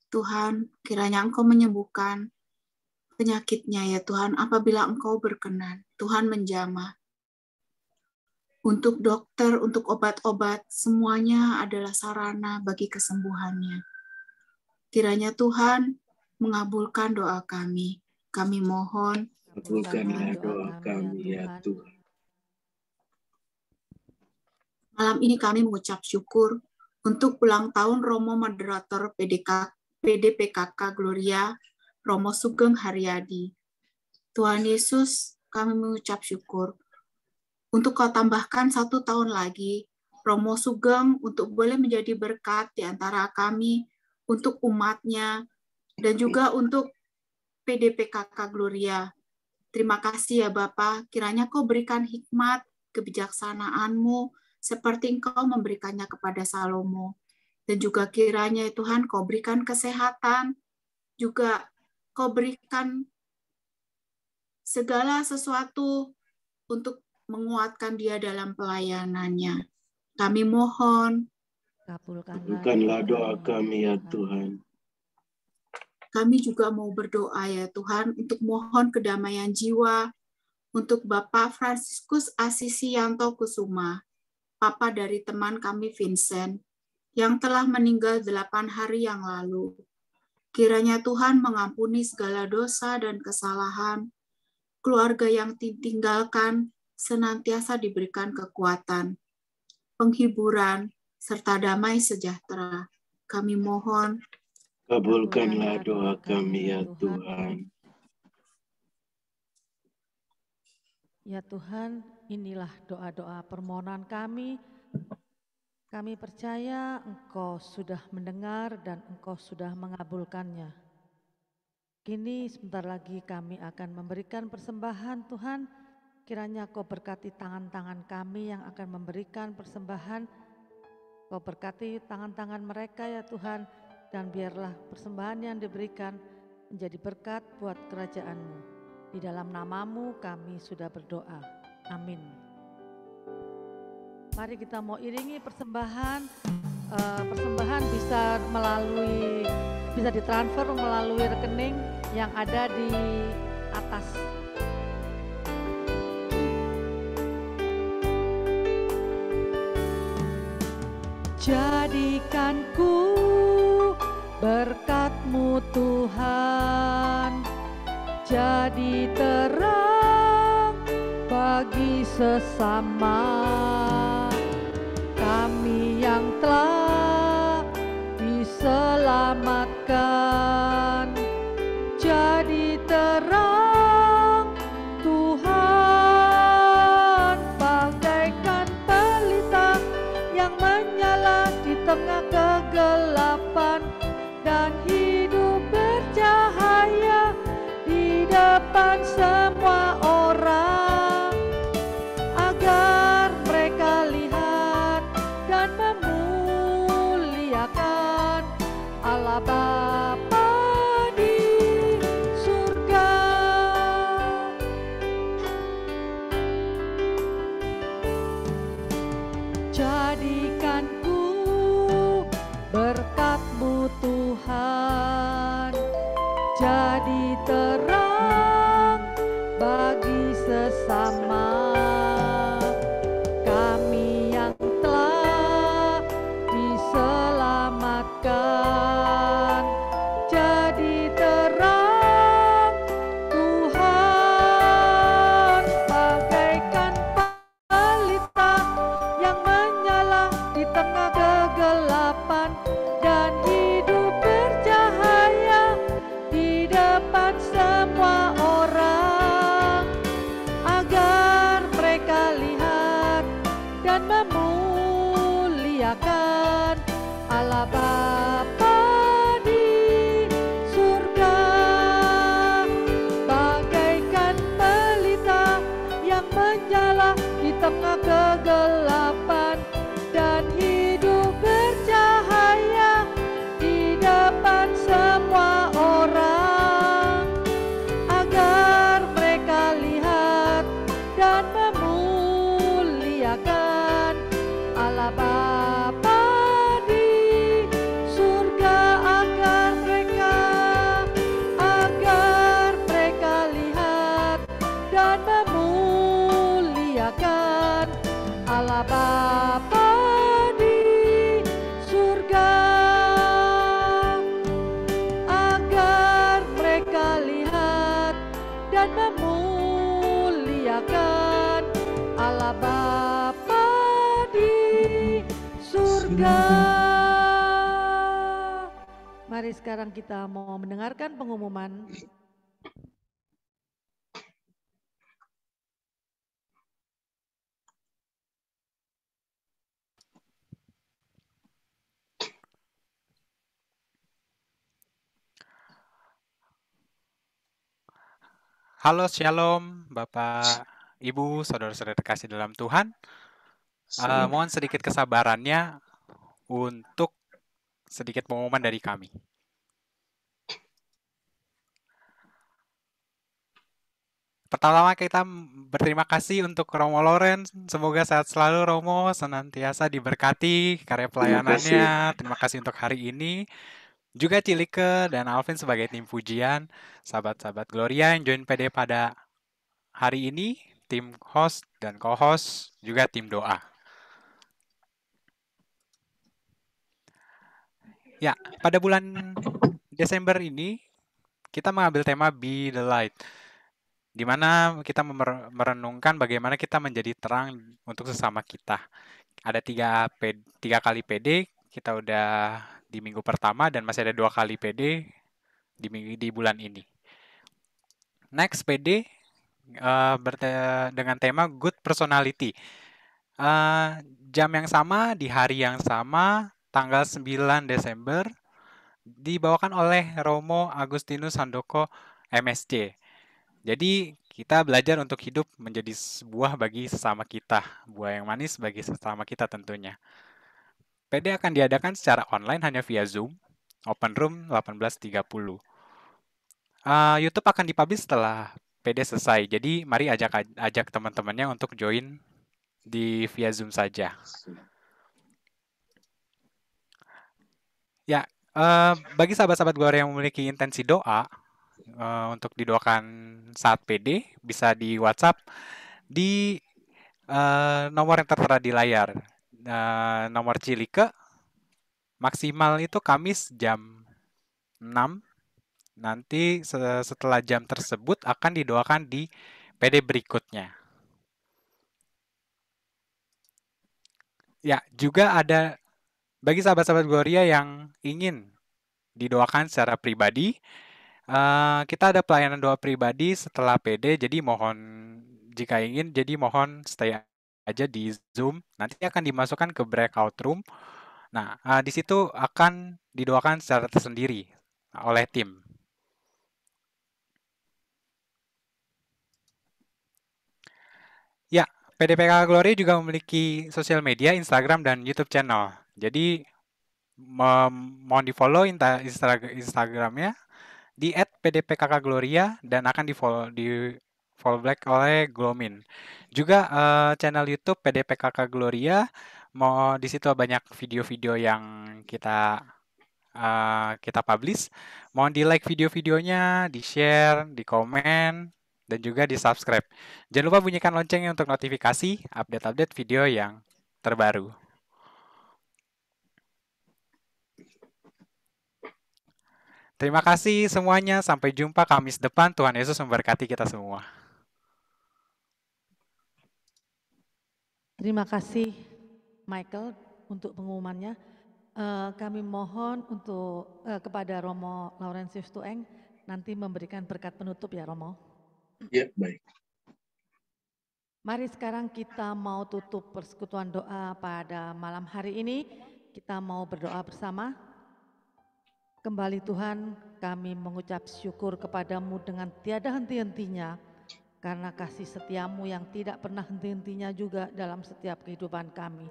Tuhan, kiranya Engkau menyembuhkan penyakitnya ya Tuhan, apabila Engkau berkenan. Tuhan menjamah. Untuk dokter, untuk obat-obat, semuanya adalah sarana bagi kesembuhannya. Kiranya Tuhan mengabulkan doa kami. Kami mohon. Kabulkanlah doa kami ya Tuhan. Malam ini kami mengucap syukur untuk ulang tahun Romo Moderator PDPKK Gloria, Romo Sugeng Haryadi. Tuhan Yesus, kami mengucap syukur. Untuk Kau tambahkan 1 tahun lagi, Romo Sugeng untuk boleh menjadi berkat di antara kami, untuk umatnya, dan juga untuk PDPKK Gloria. Terima kasih ya Bapa, kiranya Kau berikan hikmat, kebijaksanaan-Mu, seperti Engkau memberikannya kepada Salomo. Dan juga kiranya Tuhan Kau berikan kesehatan, juga Kau berikan segala sesuatu untuk menguatkan dia dalam pelayanannya. Kami mohon. Kabulkanlah doa kami ya Tuhan. Kami juga mau berdoa ya Tuhan untuk mohon kedamaian jiwa untuk Bapak Fransiskus Asisianto Kusuma, Papa dari teman kami Vincent, yang telah meninggal 8 hari yang lalu. Kiranya Tuhan mengampuni segala dosa dan kesalahan, keluarga yang ditinggalkan senantiasa diberikan kekuatan, penghiburan, serta damai sejahtera. Kami mohon. Kabulkanlah doa kami ya Tuhan. Ya Tuhan, inilah doa-doa permohonan kami. Kami percaya Engkau sudah mendengar dan Engkau sudah mengabulkannya. Kini sebentar lagi kami akan memberikan persembahan Tuhan. Kiranya Kau berkati tangan-tangan kami yang akan memberikan persembahan. Kau berkati tangan-tangan mereka ya Tuhan. Dan biarlah persembahan yang diberikan menjadi berkat buat kerajaan-Mu. Di dalam nama-Mu kami sudah berdoa. Amin. Mari kita mau iringi persembahan. Persembahan bisa ditransfer melalui rekening yang ada di atas. Jadikanku berkat-Mu Tuhan, jadi terang bagi sesama kami yang telah diselamatkan. tengah kegelapan, dan hidup bercahaya di depan semua orang, agar mereka lihat dan memuliakan Allah Bapa di surga. Jadikan ku berkat-Mu Tuhan, jadi terang bagi sesama kami yang telah diselamatkan. Jadi terang Tuhan, bagaikan pelita yang menyala di tengah kegelapan, dan hidup bercahaya di depan semua orang, agar mereka lihat dan memuliakan Allah Bapa di surga. Bagaikan pelita yang menyala di tengah kegelapan, dan hidup bercahaya di depan semua orang, agar mereka lihat dan memuliakan Allah Bapa di surga. Agar mereka lihat dan memuliakan Allah Bapa di surga. Agar mereka lihat dan memuliakan Allah Bapa di surga. Mari sekarang kita mau mendengarkan pengumuman. Halo, Shalom, Bapak, Ibu, saudara-saudara terkasih dalam Tuhan. Mohon sedikit kesabarannya untuk sedikit pengumuman dari kami. Pertama kita berterima kasih untuk Romo Loren. Semoga sehat selalu Romo, senantiasa diberkati karya pelayanannya. Terima kasih untuk hari ini. Juga Cilike dan Alvin sebagai tim pujian, sahabat-sahabat Gloria yang join PD pada hari ini, tim host dan co-host, juga tim doa. Ya, pada bulan Desember ini kita mengambil tema Be the Light, di mana kita merenungkan bagaimana kita menjadi terang untuk sesama kita. Ada tiga kali PD, kita udah di minggu pertama, dan masih ada 2 kali PD di bulan ini. Next PD dengan tema Good Personality. Jam yang sama, di hari yang sama, tanggal 9 Desember, dibawakan oleh Romo Agustinus Handoko, MSc. Jadi kita belajar untuk hidup menjadi buah bagi sesama kita, buah yang manis bagi sesama kita tentunya. PD akan diadakan secara online hanya via Zoom, Open Room 18.30. YouTube akan dipublish setelah PD selesai, jadi mari ajak teman-temannya untuk join via Zoom saja. Ya, bagi sahabat-sahabat Gloria yang memiliki intensi doa untuk didoakan saat PD, bisa di WhatsApp di nomor yang tertera di layar. Nomor Cilike, maksimal itu Kamis jam 6. Nanti setelah jam tersebut akan didoakan di PD berikutnya. Ya, juga ada bagi sahabat-sahabat Gloria yang ingin didoakan secara pribadi, kita ada pelayanan doa pribadi setelah PD, jadi jika ingin, jadi mohon stay aja di Zoom. Nanti akan dimasukkan ke breakout room Nah, di situ akan didoakan secara tersendiri oleh tim. Ya, PDPK Glory juga memiliki sosial media, Instagram, dan YouTube channel. Jadi, mohon di-follow Instagramnya di @pdpkkgloria dan akan di-follow back oleh Glomin. Juga channel YouTube PDPKK Gloria, di situ banyak video-video yang kita publish. Mohon di-like video-videonya, di-share, di-komen, dan juga di-subscribe. Jangan lupa bunyikan loncengnya untuk notifikasi update-update video yang terbaru. Terima kasih semuanya. Sampai jumpa Kamis depan. Tuhan Yesus memberkati kita semua. Terima kasih Michael untuk pengumumannya. Kami mohon untuk kepada Romo Laurentius Tueng nanti memberikan berkat penutup ya Romo. Ya, baik. Mari sekarang kita mau tutup persekutuan doa pada malam hari ini. Kita mau berdoa bersama. Kembali Tuhan, kami mengucap syukur kepadamu dengan tiada henti-hentinya, karena kasih setiamu yang tidak pernah henti-hentinya juga dalam setiap kehidupan kami.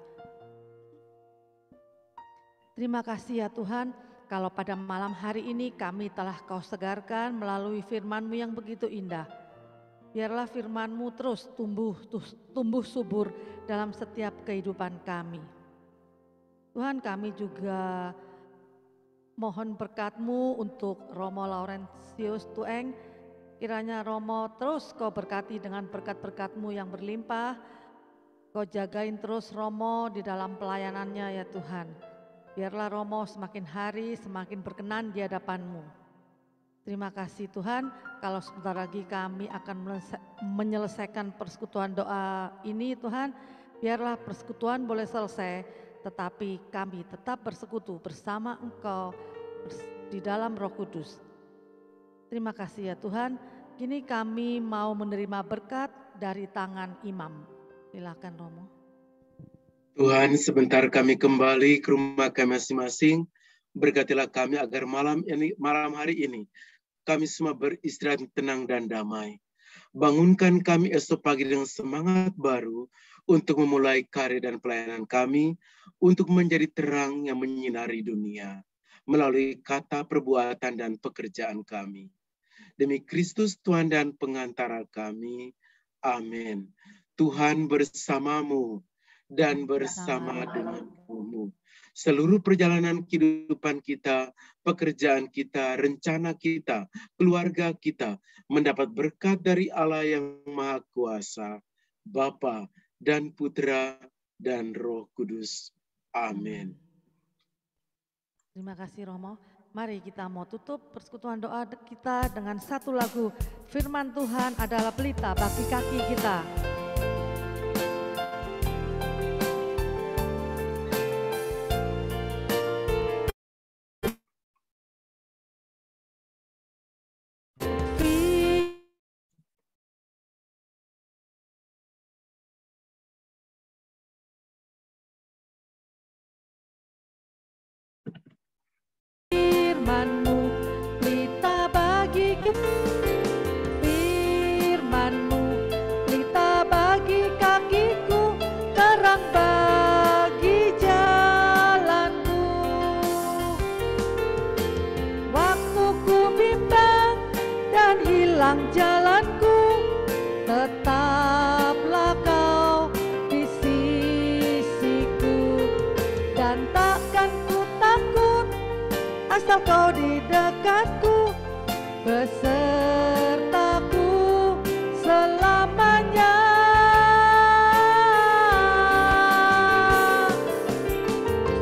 Terima kasih ya Tuhan, kalau pada malam hari ini kami telah Kau segarkan melalui firman-Mu yang begitu indah. Biarlah firman-Mu terus tumbuh subur dalam setiap kehidupan kami. Tuhan, kami juga mohon berkat-Mu untuk Romo Laurentius Tueng. Kiranya Romo terus Kau berkati dengan berkat-berkat-Mu yang berlimpah. Kau jagain terus Romo di dalam pelayanannya ya Tuhan. Biarlah Romo semakin hari semakin berkenan di hadapan-Mu. Terima kasih Tuhan, kalau sebentar lagi kami akan menyelesaikan persekutuan doa ini Tuhan. Biarlah persekutuan boleh selesai, tetapi kami tetap bersekutu bersama Engkau di dalam Roh Kudus. Terima kasih ya Tuhan. Kini kami mau menerima berkat dari tangan imam. Silakan Romo. Tuhan, sebentar kami kembali ke rumah kami masing-masing. Berkatilah kami agar malam hari ini kami semua beristirahat tenang dan damai. Bangunkan kami esok pagi dengan semangat baru untuk memulai karya dan pelayanan kami, untuk menjadi terang yang menyinari dunia melalui kata, perbuatan, dan pekerjaan kami. Demi Kristus Tuhan dan pengantara kami. Amin. Tuhan bersamamu dan bersama denganmu. Seluruh perjalanan kehidupan kita, pekerjaan kita, rencana kita, keluarga kita mendapat berkat dari Allah yang Maha Kuasa, Bapa dan Putra dan Roh Kudus. Amin. Terima kasih Romo. Mari kita mau tutup persekutuan doa kita dengan satu lagu. Firman Tuhan adalah pelita bagi kaki kita. Firman-Mu pelita bagi Firman-Mu pelita bagi kakiku, terang bagi jalanku. Waktu ku bimbang dan hilang jalanku, tetaplah Kau di sisiku, dan takkan ku takut asal Kau di dekatku, besertaku selamanya.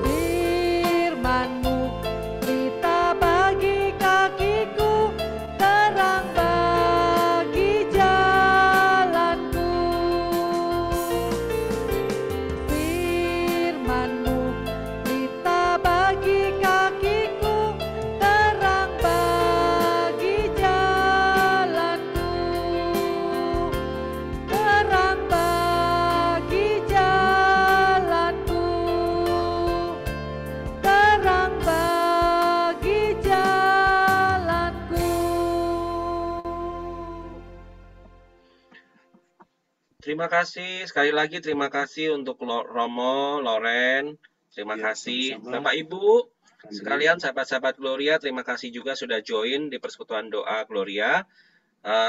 Firman-Mu pelita bagi kakiku, terang bagi jalanku. Firman-Mu pelita bagi kakiku, terang bagi jalanku. Terima kasih, sekali lagi terima kasih untuk Romo, Loren, terima Ya, kasih. sama-sama. Bapak Ibu, Andre. sekalian sahabat-sahabat Gloria, terima kasih juga sudah join di persekutuan doa Gloria.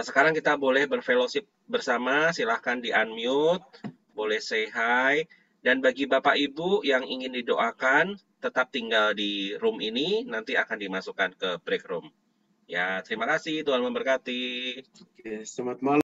Sekarang kita boleh berfellowship bersama, silahkan di-unmute, boleh say hi. Dan bagi Bapak Ibu yang ingin didoakan, tetap tinggal di room ini, nanti akan dimasukkan ke break room. Ya, terima kasih, Tuhan memberkati. Oke, selamat malam.